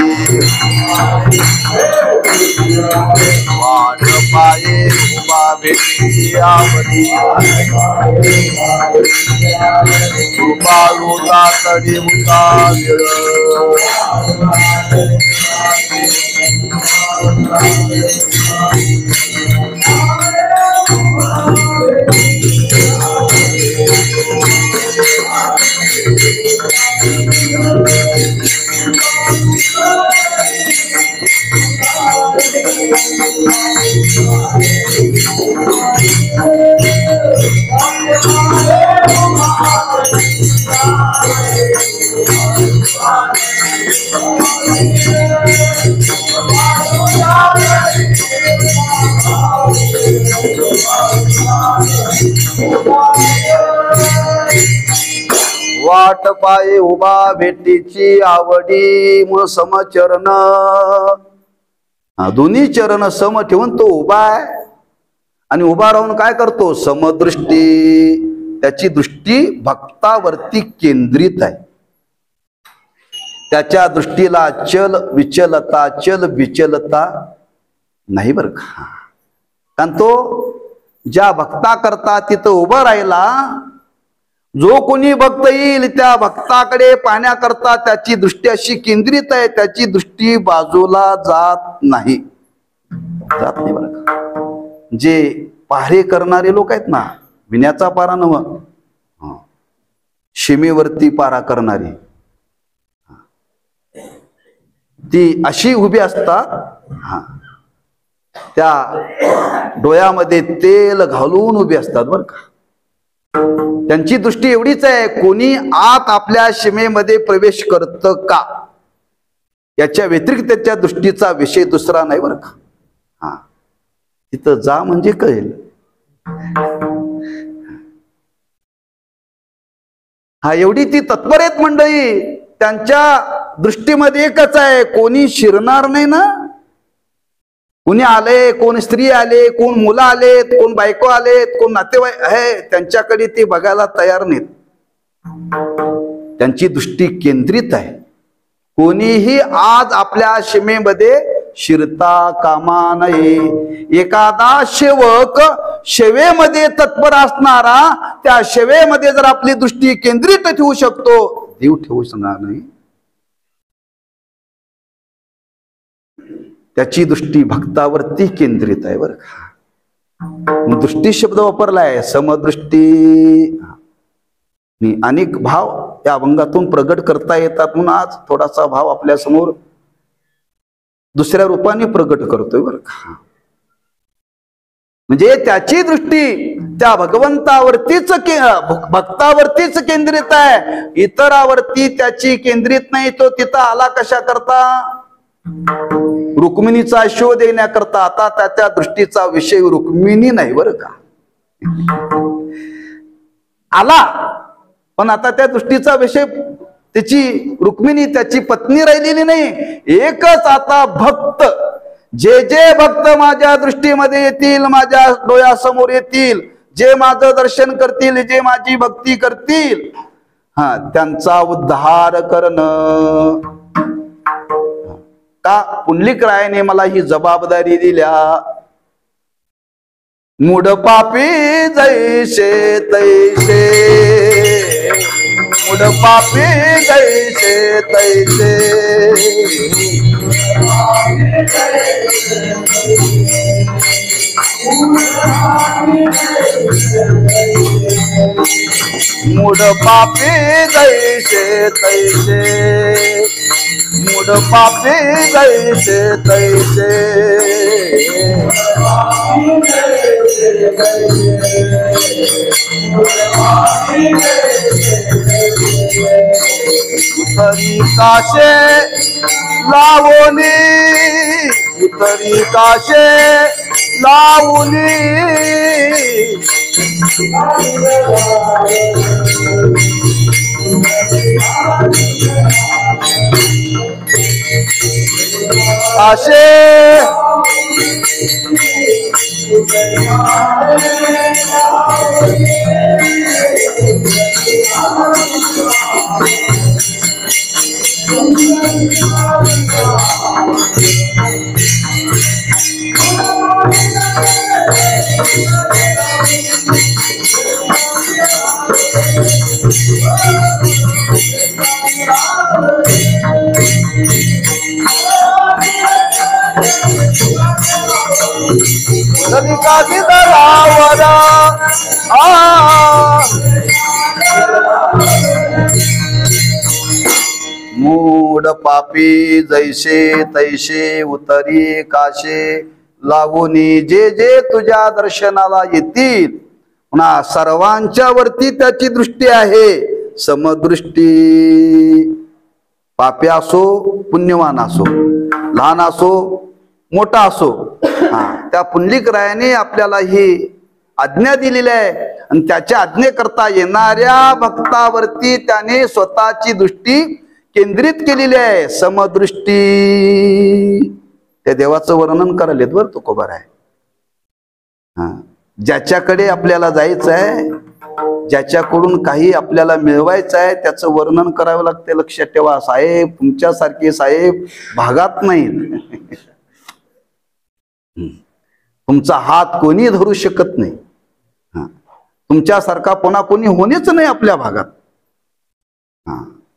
वाट पाये उभा भेटेचे आवडी, कृपाळूचा तडी उता वाट पाये उभा भेटीची आवडी. मग समचरण, दोन्ही चरण सम ठेवून तो उभा आहे. आणि उभा राहून काय करतो, समदृष्टी, त्याची दृष्टी भक्तावरती केंद्रित आहे. त्याच्या दृष्टीला चल विचलता, चल विचलता नाही बर का. कारण तो ज्या भक्ता करता तिथं उभं राहिला, जो कोणी भक्त येईल त्या भक्ताकडे पाहण्याकरता त्याची दृष्टी अशी केंद्रित आहे, त्याची दृष्टी बाजूला जात नाही, जात नाही बरं का. जे पारे करणारे लोक आहेत ना, विण्याचा पारा नव, शिमेवरती पारा करणारी, ती अशी उभी असतात. त्या डोळ्यामध्ये तेल घालून उभी असतात बरं का. त्यांची दृष्टी एवढीच आहे, कोणी आत आपल्या सीमेमध्ये प्रवेश करत का, याच्या व्यतिरिक्त त्याच्या दृष्टीचा विषय दुसरा नाही बरं का. तिथं जा म्हणजे कळेल. एवढी ती तत्पर आहेत मंडळी. त्यांच्या दृष्टीमध्ये एकच आहे, कोणी शिरणार नाही ना. कोणी आले, कोण स्त्री आले, कोण मुलं आलेत, कोण बायको आलेत, कोण नातेवाईक आहे, त्यांच्याकडे ते बघायला तयार नाहीत. त्यांची दृष्टी केंद्रित आहे. कोणीही आज आपल्या सीमेमध्ये शिरता कामा नये. एखादा सेवक सेवेमध्ये तत्पर असणारा त्या सेवेमध्ये जर आपली दृष्टी केंद्रित ठेवू शकतो, देव ठेवू शकणार नाही. त्याची दृष्टी भक्तावरती केंद्रित आहे बरं का. दृष्टी शब्द वापरलाय, समदृष्टी. अनेक भाव या अभंगातून प्रगट करता येतात, म्हणून आज थोडासा भाव आपल्या समोर दुसऱ्या रूपाने प्रगट करतोय बरं का. म्हणजे त्याची दृष्टी त्या भगवंतावरतीच भक्तावरतीच केंद्रित आहे, इतरावरती त्याची केंद्रित नाही. तो तिथं आला कशा करता, रुक्मिणीचा शोध देण्याकरता. आता त्याच्या दृष्टीचा विषय रुक्मिणी नाही बरं का. आला पण आता त्या दृष्टीचा विषय त्याची रुक्मिणी, त्याची पत्नी राहिलेली नाही. एकच आता भक्त जे जे भक्त माझ्या दृष्टीमध्ये येतील, माझ्या डोळ्यासमोर येतील, जे माझं दर्शन करतील, जे माझी भक्ती करतील, त्यांचा उद्धार करणं. का पुंडलिकरायाने मला ही जबाबदारी दिल्या. मूढ पापी जैसे तैसे, मूढ पापी जैसे तैसे, मूढ पापी जैसे तैसे, मूढ पापी जैसे तैसे, उतरी काशे लावोनी, उतरी काशे लावोनी, आशे नदी तलावरा मूढ पापी जैसे तैसे, उतरी काशे लावूनी, जे जे तुझ्या दर्शनाला येतील. पुन्हा सर्वांच्या वरती त्याची दृष्टी आहे, समदृष्टी. पापी असो पुण्यवान असो, लहान असो मोठा असो, त्या पुंडलिकरायाने आपल्याला ही आज्ञा दिलेली आहे. आणि त्याच्या आज्ञेकरता येणाऱ्या भक्तावरती त्याने स्वतःची दृष्टी केंद्रित केलेली आहे, समदृष्टी. त्या देवाचं वर्णन करायला बर तुकोबार आहे. ज्याच्याकडे आपल्याला जायचं आहे, ज्याच्याकडून काही आपल्याला मिळवायचं आहे, त्याचं वर्णन करावं लागते. लक्षात ठेवा साहेब, तुमच्यासारखे साहेब भागात नाहीत. तुमचा हात कोणी धरू शकत नाही. तुमच्यासारखा पुन्हा कोणी होणेच नाही आपल्या भागात.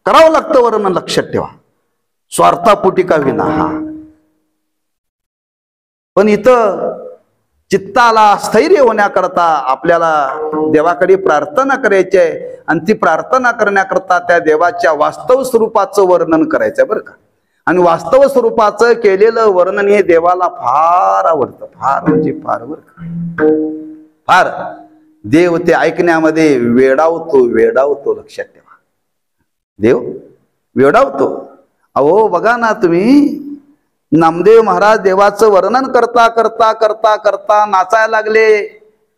करावं लागतं वर्णन. लक्षात ठेवा, स्वार्थापोटी का विना. पण इथं चित्ताला स्थैर्य होण्याकरता आपल्याला देवाकडे प्रार्थना करायची आहे. आणि ती प्रार्थना करण्याकरता त्या देवाच्या वास्तव स्वरूपाचं वर्णन करायचं आहे बरं का. आणि वास्तव स्वरूपाचं केलेलं वर्णन हे देवाला फार आवडतं. फार म्हणजे फार बरं का, फार. देव ते ऐकण्यामध्ये वेडावतो, वेडावतो. लक्षात ठेवा, देव वेडावतो. अहो बघा ना तुम्ही, नामदेव महाराज देवाचं वर्णन करता करता करता करता नाचायला लागले.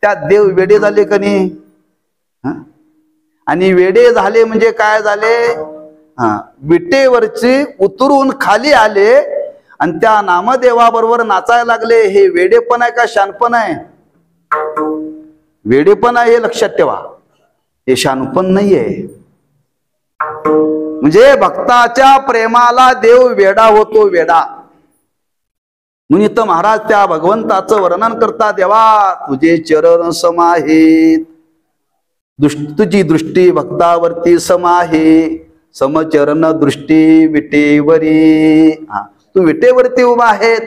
त्यात देव वेडे झाले का नाही? आणि वेडे झाले म्हणजे काय झाले? विटेवरचे उतरून खाली आले आणि त्या नामदेवाबरोबर नाचायला लागले. हे वेडेपण आहे का शानपण आहे? वेडेपण आहे, हे लक्षात ठेवा. हे शानपण नाहीये. म्हणजे भक्ताच्या प्रेमाला देव वेडा होतो, वेडा. म्हणून इथं महाराज त्या भगवंताचं वर्णन करता, देवा तुझे चरण समाहेत, तुझी दृष्टी भक्तावरती समाहे, समचरण दृष्टी विटेवरी. तू विटेवरती उभा आहेत.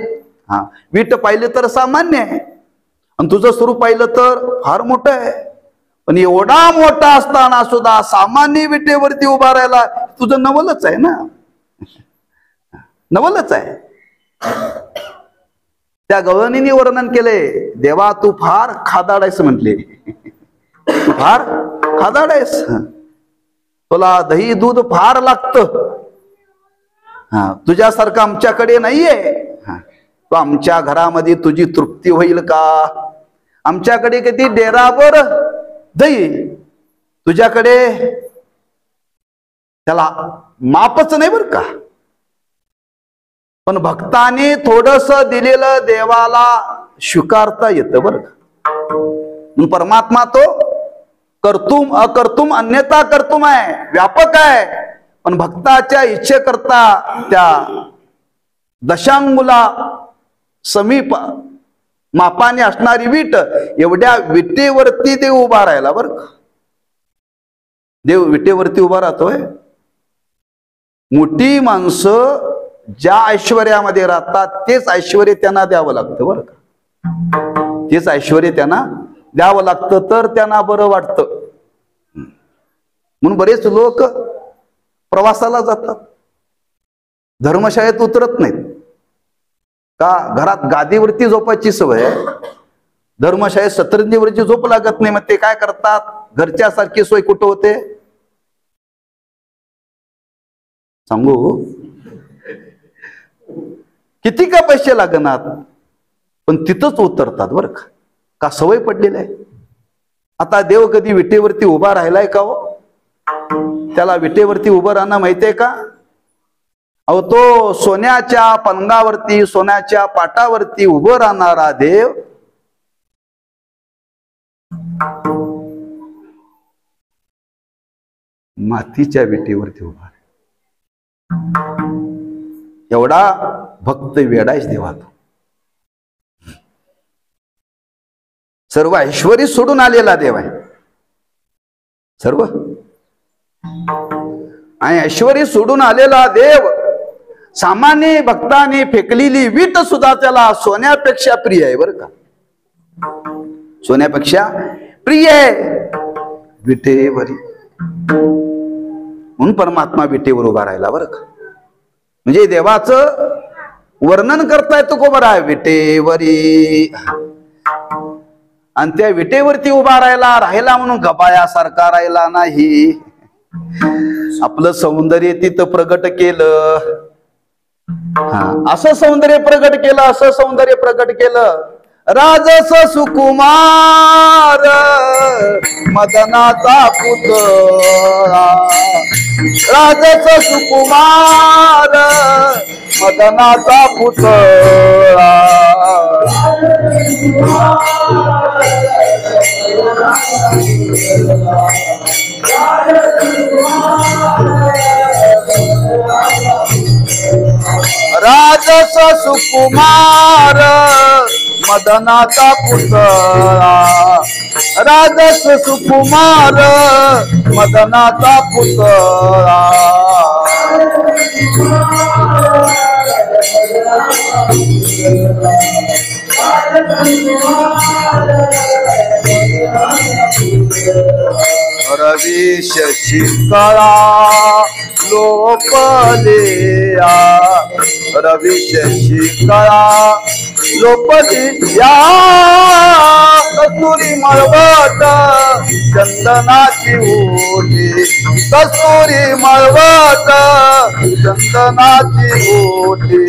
विट पाहिलं तर सामान्य आहे, आणि तुझं स्वरूप पाहिलं तर फार मोठं आहे. पण एवढा मोठा असताना सुद्धा सामान्य विटेवरती उभा राहायला तुझं नवलच आहे ना, नवलच आहे. त्या गवळणीने वर्णन केले, देवा तू फार खादाड आहेस म्हटले. तू फार खादाड आहेस, तुला दही दूध फार लागतं. तुझ्यासारखं आमच्याकडे नाहीये. तो आमच्या घरामध्ये तुझी तृप्ती होईल का? आमच्याकडे किती डेरावर दही, तुझ्याकडे त्याला मापच नाही बर का. पण भक्ताने थोडस दिलेलं देवाला स्वीकारता येतं बरं का. परमात्मा तो कर्तुम अकर्तुम अन्यथा कर्तुम आहे, व्यापक आहे. पण भक्ताच्या इच्छेकरता त्या दशांगुला समीप मापाने असणारी वीट, एवढ्या विटेवरती देव उभा राहिला बरं का. देव विटेवरती उभा राहतोय. मोठी माणसं ज्या ऐश्वर्यामध्ये राहतात तेच ऐश्वर्य त्यांना द्यावं लागतं बरं का. तेच ऐश्वर्य त्यांना द्यावं लागतं तर त्यांना बरं वाटतं. म्हणून बरेच लोक प्रवासाला जातात, धर्मशाळेत उतरत नाहीत का. घरात गादीवरती झोपायची सवय आहे, धर्मशाळेत सतरंजीवरची झोप लागत नाही. मग ते काय करतात, घरच्या सारखी सोय कुठं होते सांगू. किती का पैसे लागणार पण तिथंच उतरतात बरं का. का सवय पडलेली आहे. आता देव कधी विटेवरती उभा राहिलाय का हो. त्याला विटेवरती उभं राहणं माहितीये का. अहो तो सोन्याच्या पलंगावरती सोन्याच्या पाटावरती उभं राहणारा देव मातीच्या विटेवरती उभा आहे. एवढा भक्त वेडायच देवा तो. सर्व ऐश्वर्य सोडून आलेला देव आहे सर्व. आणि ऐश्वर्य सोडून आलेला देव सामान्य भक्ताने फेकलेली वीट सुद्धा त्याला सोन्यापेक्षा प्रिय आहे बरं का. सोन्यापेक्षा प्रिय आहे विटेवरी. म्हणून परमात्मा विटेवर उभा राहिला बरं का. म्हणजे देवाचं वर्णन करता येतं को बरं आहे विटेवरी. आणि त्या विटेवरती उभा राहिला म्हणून गबायासारखा राहिला नाही. आपलं सौंदर्य तिथं प्रगट केलं. असं सौंदर्य प्रगट केलं, असं सौंदर्य प्रगट केलं. राजस सुकुमार मदनाचा पुतळा, राजस सुकुमार मदनाचा पुतळा. राजस सुकुमार मदनाचा पुतळा, राजस सुकुमार मदनाचा पुतळा. रवी शशिकळा लोपलिया, रवी शशिकळा लोपलिया. कस्तुरी मळवट चंदनाची ओटी, कस्तुरी मळवट चंदनाची ओटी.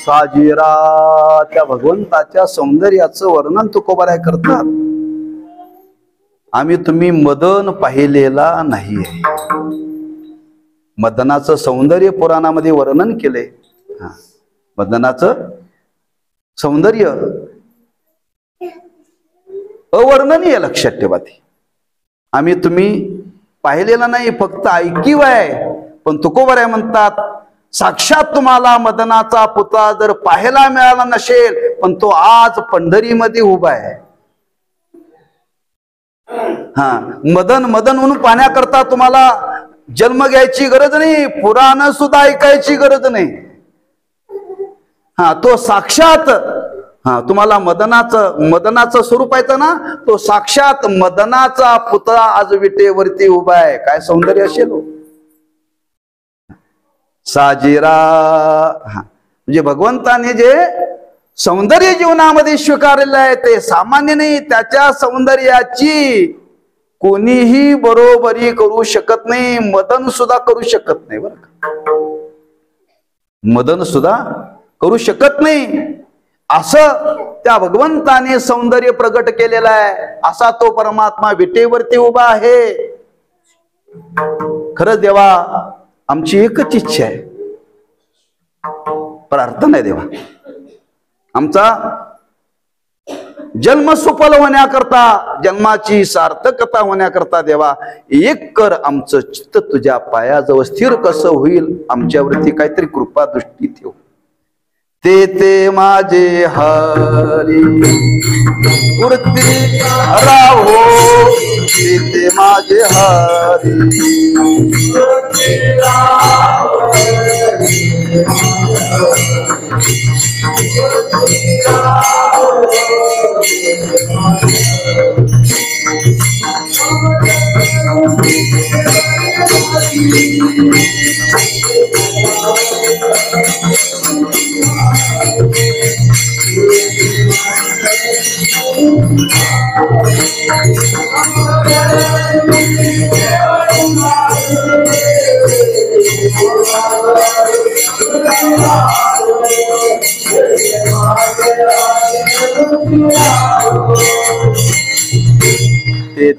साजीरा त्या भगवंताच्या सौंदर्याचं वर्णन तुकोबाराय करतात. आम्ही तुम्ही मदन पाहिलेला नाही. मदनाचं सौंदर्य पुराणामध्ये वर्णन केले. मदनाचं सौंदर्य अवर्णनीय, लक्षात ठेवा. ते आम्ही तुम्ही पाहिलेला नाही, फक्त ऐकीव आहे. पण तुकोबाराय म्हणतात साक्षात तुम्हाला मदनाचा पुतळा जर पाहायला मिळाला नसेल, पण तो आज पंढरीमध्ये उभा आहे. मदन मदन म्हणून पाहण्याकरता तुम्हाला जन्म घ्यायची गरज नाही, पुराण सुद्धा ऐकायची गरज नाही. तो साक्षात तुम्हाला मदनाचं स्वरूप आहे ना, तो साक्षात मदनाचा पुतळा आज विटेवरती उभा आहे. काय सौंदर्य असेल साजिरा. म्हणजे भगवंताने जे सौंदर्य जीवनामध्ये स्वीकारलेलं आहे ते सामान्य नाही. त्याच्या सौंदर्याची कोणीही बरोबरी करू शकत नाही. मदन सुद्धा करू शकत नाही बरं का, मदन सुद्धा करू शकत नाही. असं त्या भगवंताने सौंदर्य प्रगट केलेलं आहे. असा तो परमात्मा विटेवरती उभा आहे. खरंच देवा, आमची एकच इच्छा आहे, प्रार्थना आहे देवा, आमचा जन्म सफल होण्याकरता, जन्माची सार्थकता होण्याकरता देवा एक कर आमचं चित्त तुझ्या पायाजवळ स्थिर कसं होईल, आमच्यावरती काहीतरी कृपा दृष्टी ठेव. ते माझे हरी मूर्ती राहो, ते माझे हरी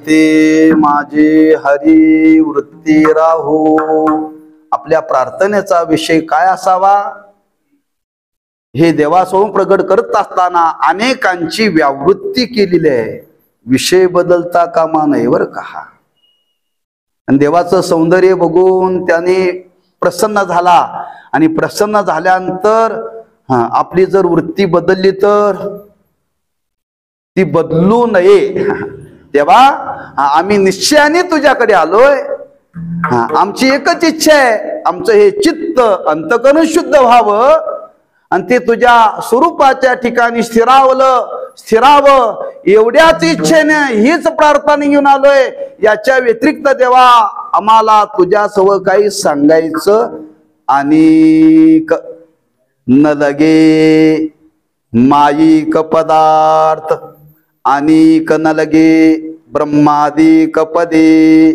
ते माझे हरी वृत्ती राहो. आपल्या प्रार्थनेचा विषय काय असावा हे देवासमोर प्रगट करत असताना अनेकांची व्यावृत्ती केलेली आहे. विषय बदलता कामा नये बरं का. आणि देवाचं सौंदर्य बघून त्याने प्रसन्न झाला, आणि प्रसन्न झाल्यानंतर आपली जर वृत्ती बदलली तर ती बदलू नये. तेव्हा आम्ही निश्चयाने तुझ्याकडे आलोय. आमची एकच इच्छा आहे, आमचं हे चित्त अंतकरण शुद्ध व्हावं आणि ते तुझ्या स्वरूपाच्या ठिकाणी स्थिरावं एवढ्याच इच्छेने हीच प्रार्थना घेऊन आलोय. याच्या व्यतिरिक्त देवा आम्हाला तुझ्यासह काही सांगायचं आणि न लगे माईक पदार्थ अनेक न लगे ब्रह्मादिक पदे.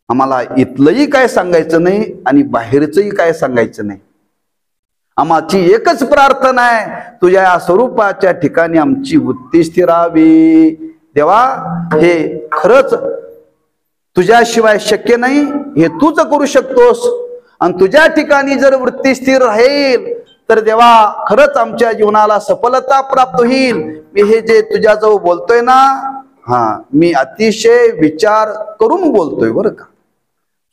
आम्हाला इथलंही काय सांगायचं नाही आणि बाहेरचंही काय सांगायचं नाही. आमची एकच प्रार्थना आहे, तुझ्या या स्वरूपाच्या ठिकाणी आमची वृत्ती स्थिरावी. देवा हे खरंच तुझ्याशिवाय शक्य नाही, हे तूच करू शकतोस. आणि तुझ्या ठिकाणी जर वृत्ती स्थिर राहील तर देवा खरंच आमच्या जीवनाला सफलता प्राप्त होईल. मी हे जे तुझ्याजवळ बोलतोय ना, मी अतिशय विचार करून बोलतोय बरं का.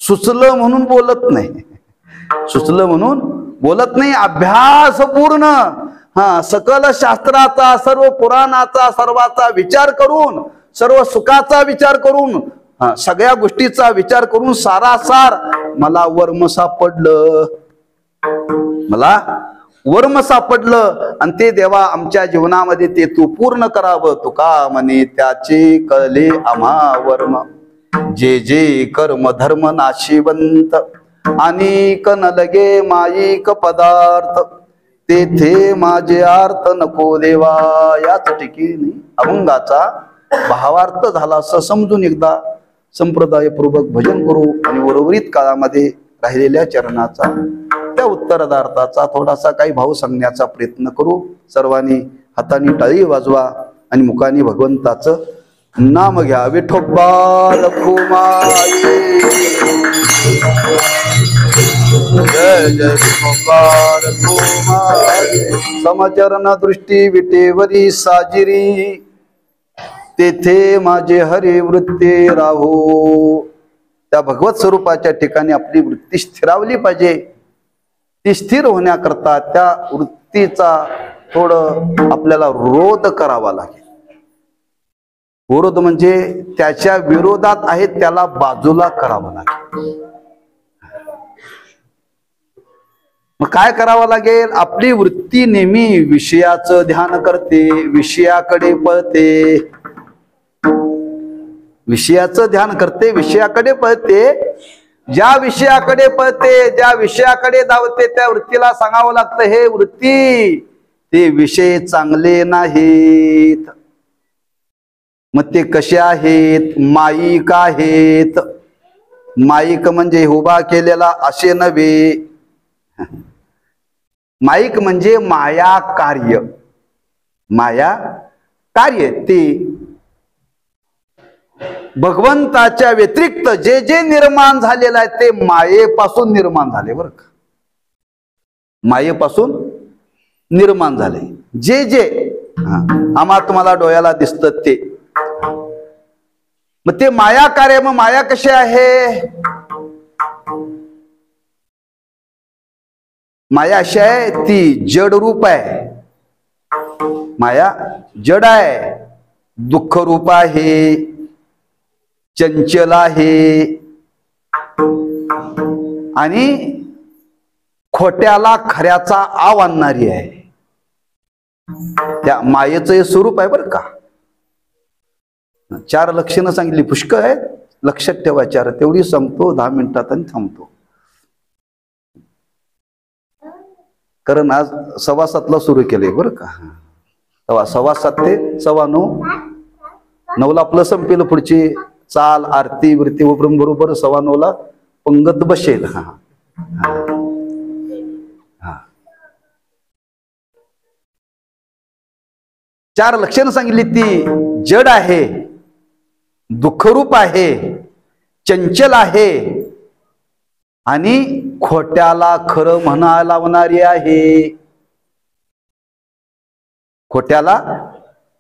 सुचलं म्हणून बोलत नाही, सुचलं म्हणून बोलत नाही. अभ्यासपूर्ण सकल शास्त्राचा, सर्व पुराणाचा, सर्वाचा विचार करून, सर्व सुखाचा विचार करून, सगळ्या गोष्टीचा विचार करून सारासार मला वर्म सापडलं, मला वर्म सापडलं. आणि ते देवा आमच्या जीवनामध्ये ते तू पूर्ण करावं. तुका म्हणे त्याचे कळले आम्हा वर्म, जे जे कर्म धर्म नाशिवंत अनेक न लगे माईक पदार्थ, तेथे माझे अर्थ नको देवा. याच ठिकाणी अभंगाचा भावार्थ झाला असं समजून एकदा संप्रदायपूर्वक भजन करू आणि उर्वरित काळामध्ये राहिलेल्या चरणाचा, त्या उत्तरार्धाचा थोडासा काही भाव सांगण्याचा प्रयत्न करू. सर्वांनी हाताने टाळी वाजवा आणि मुखाने भगवंताचं नाम घ्या. विठोबा रखुमाई, जय जय विठोबा रखुमाई. समचरण दृष्टी विटेवरी साजिरी, तेथे माझे हरी वृत्ती राहो. त्या भगवत स्वरूपाच्या ठिकाणी आपली वृत्ती स्थिरावली पाहिजे. ती स्थिर होण्याकरता त्या वृत्तीचा थोडं आपल्याला रोध करावा लागेल. विरोध म्हणजे त्याच्या विरोधात आहे त्याला बाजूला करावं लागेल. मग काय करावं लागेल? आपली वृत्ती नेहमी विषयाचं ध्यान करते, विषयाकडे पळते, विषयाचं ध्यान करते, विषयाकडे पळते. ज्या विषयाकडे पळते, ज्या विषयाकडे धावते, त्या वृत्तीला सांगावं लागतं, हे वृत्ती, ते विषय चांगले नाहीत. मग ते कसे आहेत? माईक आहेत. माईक म्हणजे उभा केलेला असे नव्हे. माईक म्हणजे माया कार्य. माया कार्य ते भगवंताच्या व्यतिरिक्त जे जे निर्माण झालेलं आहे ते मायेपासून निर्माण झाले बरं का. मायेपासून निर्माण झाले जे जे आम्हा तुम्हाला डोळ्याला दिसतं ते. मग ते माया कार्य. मग माया कशी आहे? माया अशी आहे, ती जड रूप आहे. माया जड आहे, दुःख रूप आहे, चंचल आहे आणि खोट्याला खऱ्याचा आव आणणारी आहे. त्या मायेचं हे स्वरूप आहे बरं का. 4 लक्षणं सांगितली, पुष्कळ आहेत, लक्षात ठेवा. 4 तेवढी सांगतो, 10 मिनिटात आणि थांबतो. कारण आज 7:15 सुरू केले बरं का. 7:15 ते 9:15. 9ला आपलं संपेल. पुढची चाल आरती वृत्ती उपरम बरोबर 9:15 पंगत बसेल. हा हा 4 लक्षणं सांगितली. ती जड आहे, दुःखरूप आहे, चंचल आहे आणि खोट्याला खरं म्हणायला लावणारी आहे. खोट्याला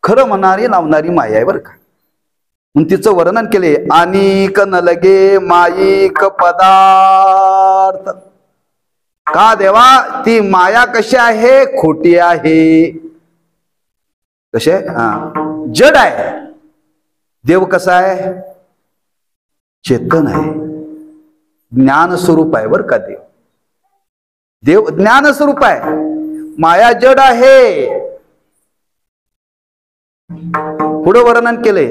खरं म्हणारी लावणारी माया आहे बरं का. म्हणून तिचं वर्णन केले. अनिक न लगे माईक पदार्थ. का देवा? ती माया कशी आहे? खोटी आहे. कसे? जड आहे. देव कसा आहे? चेतन आहे, ज्ञान स्वरूप आहे बरं का. देव देव ज्ञान स्वरूप आहे. माया जड आहे. पुढे वर्णन केले,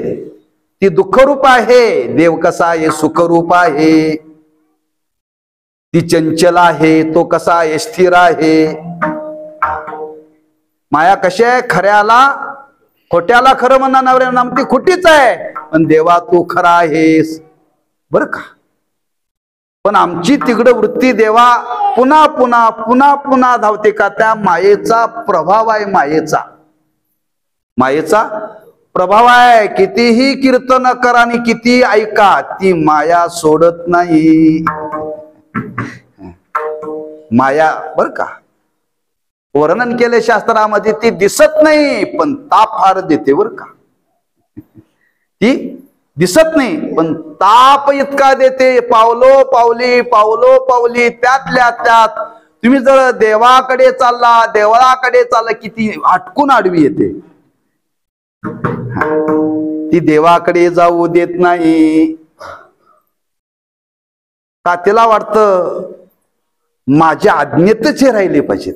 ती दुःखरूप आहे. देव कसा आहे? सुखरूप आहे. ती चंचल आहे, तो कसा आहे? स्थिर आहे. माया कशी आहे? खऱ्याला खोट्याला खरं म्हणणार नाम ती खोटीच आहे. पण देवा तू खरा आहेस बरं का. पण आमची तिकडं वृत्ती देवा पुन्हा पुन्हा पुन्हा पुन्हा धावते का? त्या मायेचा प्रभाव आहे. मायेचा प्रभाव आहे. कितीही कीर्तन करा आणि किती ऐका, ती माया सोडत नाही. माया बर का. वर्णन केले शास्त्रामध्ये, ती दिसत नाही पण ताप फार देते बर का. ती दिसत नाही पण ताप इतका देते. पावलो पावली त्यातल्या त्यात तुम्ही जर देवाकडे चालला किती हटकून आडवी येते. ती देवाकडे जाऊ देत नाही. का? तिला वाटतं माझ्या आज्ञेतच राहिले पाहिजेत,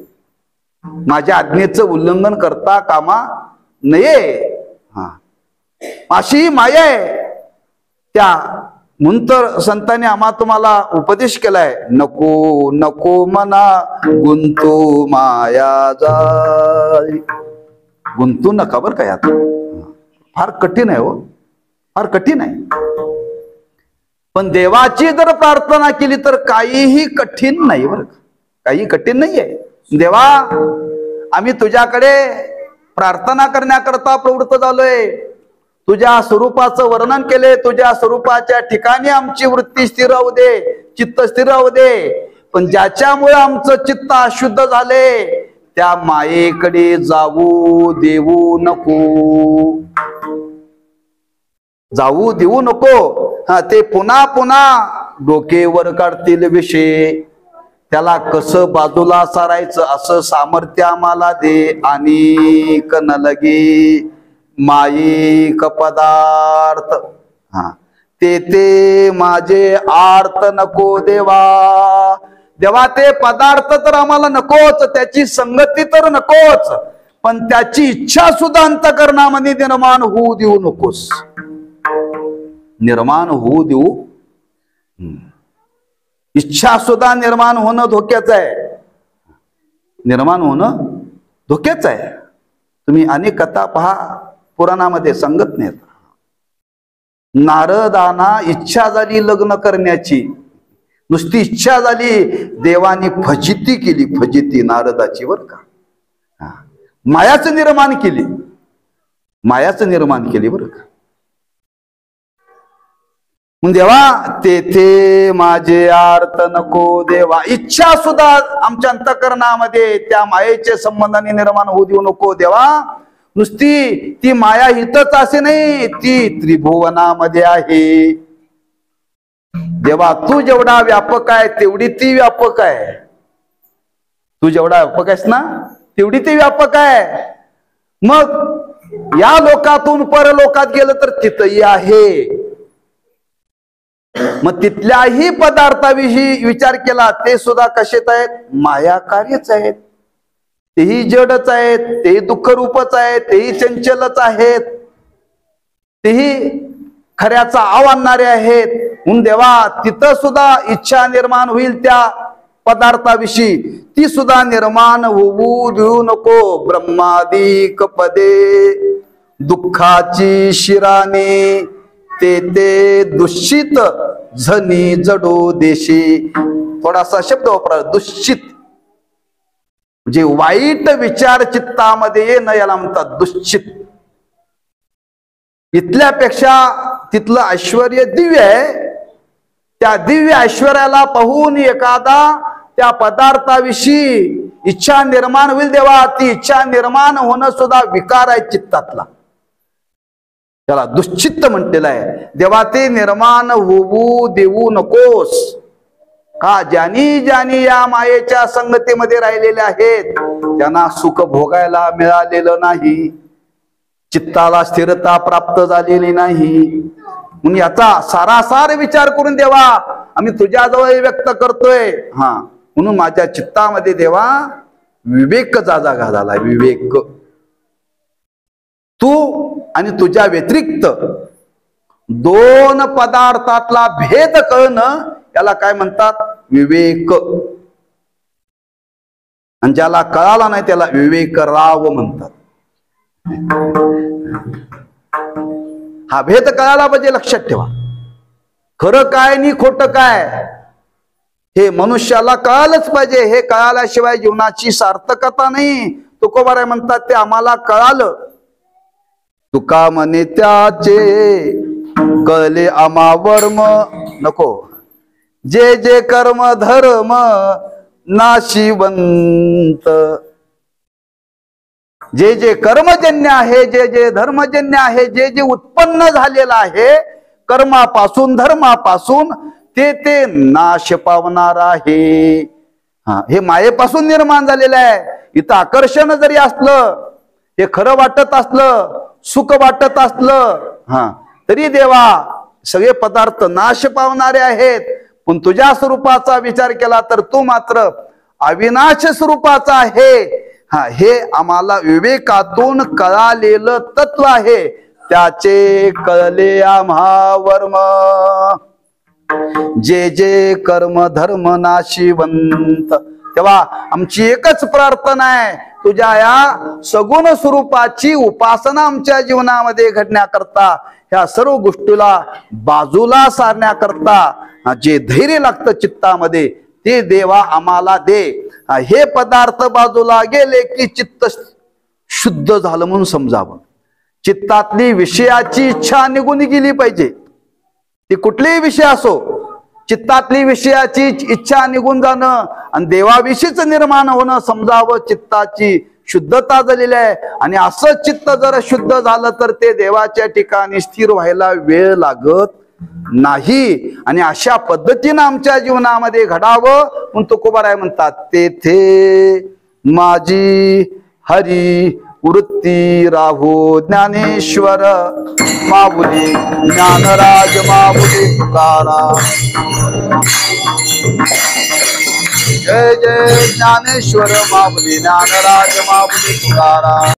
माझ्या आज्ञेचं उल्लंघन करता कामा नये. अशी माया आहे. त्या म्हणून तर संतांनी आम्हा तुम्हाला उपदेश केलाय, नको नको मना गुंतू माया जाई. गुंतू नका बरं का. यात फार कठीण आहे हो, फार कठीण आहे. पण देवाची जर प्रार्थना केली तर काहीही कठीण नाही बरं का. काही कठीण नाहीये. देवा आम्ही तुझ्याकडे प्रार्थना करण्याकरता प्रवृत्त झालोय. तुझ्या स्वरूपाचं वर्णन केले. तुझ्या स्वरूपाच्या ठिकाणी आमची वृत्ती स्थिर राहू दे, चित्त स्थिर राहू दे. पण ज्याच्यामुळे आमचं चित्त अशुद्ध झाले त्या मायेकडे जाऊ देऊ नको. जाऊ देऊ नको. ते पुन्हा पुन्हा डोकेवर काढतील विषय. त्याला कसं बाजूला सारायचं असं सामर्थ्य आम्हाला दे. आणि न लगे माईक पदार्थ, हा ते माझे आर्त नको देवा. देवा ते पदार्थ तर आम्हाला नकोच, त्याची संगती तर नकोच, पण त्याची इच्छा सुद्धा अंतःकरणामध्ये निर्माण होऊ देऊ नकोस. निर्माण होऊ देऊ, इच्छा सुद्धा निर्माण होणं धोक्याचं आहे. निर्माण होणं धोक्याचं आहे. तुम्ही अनेक कथा पहा पुराणामध्ये सांगत नाहीत. नारदांना इच्छा झाली लग्न करण्याची, नुसती इच्छा झाली, देवानी फजिती केली, फजिती नारदाची बर का. मायाचं निर्माण केली, मायाचं निर्माण केली बर का. देवा तेथे माझे आर्त नको देवा. इच्छा सुद्धा आमच्या अंतःकरणामध्ये त्या मायेच्या संबंधाने निर्माण होऊ देऊ नको देवा. नुसती ती माया हितच असे नाही, ती त्रिभुवनामध्ये आहे. देवा तू जेवढा व्यापक आहे तेवढी ती व्यापक आहे. तू जेवढा व्यापक आहेस ना तेवढी ती व्यापक आहे. मग या लोकातून परलोकात गेलं तर तिथंही आहे. मग तिथल्याही पदार्थाविषयी विचार केला, ते सुद्धा कसेच आहेत, माया कार्यच आहेत. तेही जडच आहेत, तेही दुःख रूपच आहेत, तेही चंचलच आहेत, तेही खऱ्याचा आव आणणारे आहेत. म्हणून देवा तिथं सुद्धा इच्छा निर्माण होईल त्या पदार्थाविषयी, ती सुद्धा निर्माण होऊ देऊ नको. ब्रह्मादिक पदे दुःखाची शिराने ते दुष्चित झनी जडो देशी. थोडासा शब्द वापरा, दुष्चित जे वाईट विचार चित्तामध्ये येणं याला म्हणतात दुष्चित. इथल्यापेक्षा तिथलं ऐश्वर्य दिव्य आहे. त्या दिव्य ऐश्वर्याला पाहून एखादा त्या पदार्थाविषयी इच्छा निर्माण होईल देवा. ती इच्छा निर्माण होणं सुद्धा विकार आहे चित्तातला, त्याला दुश्चित्त म्हटलेलं आहे. देवा ते निर्माण होऊ देऊ नकोस. का ज्यांनी ज्यांनी या मायेच्या संगतीमध्ये राहिलेले आहेत त्यांना सुख भोगायला मिळालेलं नाही, चित्ताला स्थिरता प्राप्त झालेली नाही. म्हणून याचा सारासार विचार करून देवा आम्ही तुझ्याजवळ व्यक्त करतोय. हा म्हणून माझ्या चित्तामध्ये देवा विवेक जागा झाला. विवेक तू आणि तुझ्या व्यतिरिक्त दोन पदार्थातला भेद कळणं याला काय म्हणतात, विवेक. आणि ज्याला कळाला नाही त्याला विवेक राव म्हणतात. हा भेद कळाला पाहिजे, लक्षात ठेवा. खरं काय आणि खोटं काय हे मनुष्याला कळालंच पाहिजे. हे कळाल्याशिवाय जीवनाची सार्थकता नाही. तुकोबाराय म्हणतात ते आम्हाला कळालं. तुका म्हणे त्याचे कळले आम्हा वर्म नको, जे जे कर्म धर्म नाशिवंत. जे जे कर्मजन्य आहे, जे जे धर्मजन्य आहे, जे जे उत्पन्न झालेलं आहे कर्मापासून धर्मापासून, ते ते नाश पावणार आहे. हा हे मायेपासून निर्माण झालेलं आहे. इथं आकर्षण जरी असलं, हे खरं वाटत असलं, सुख वाटत असलं, हा तरी देवा सगळे पदार्थ नाश पावणारे आहेत. पण तुझ्या स्वरूपाचा विचार केला तर तू मात्र अविनाश स्वरूपाचा आहे. हा हे आम्हाला विवेकातून कळालेलं तत्व आहे. त्याचे कळले आम्हा वर्म, जे जे कर्म धर्म नाशिवंत. तेव्हा आमची एकच प्रार्थना आहे, तुझ्या या सगुण स्वरूपाची उपासना आमच्या जीवनामध्ये घडण्याकरता, ह्या सर्व गोष्टीला बाजूला सारण्याकरता जे धैर्य लागतं चित्तामध्ये ते देवा आम्हाला दे. हे पदार्थ बाजूला गेले की चित्त शुद्ध झालं म्हणून समजावं. चित्तातली विषयाची इच्छा निघून गेली पाहिजे. ती कुठलेही विषय असो, चित्तातली विषयाची इच्छा निघून जाणं आणि देवाविषयीच निर्माण होणं समजावं. चित्ताची शुद्धता झालेली आहे. आणि असं चित्त जर शुद्ध झालं तर ते देवाच्या ठिकाणी स्थिर व्हायला वेळ लागत नाही. आणि अशा पद्धतीनं आमच्या जीवनामध्ये घडावं म्हणून तुकोबाराय म्हणतात, तेथे माझी हरी वृत्ती राहो ज्ञानेश्वर माऊली, ज्ञानराज माऊली तुकाराम. जय जय ज्ञानेश्वर माऊली, ज्ञानराज माऊली तुकाराम.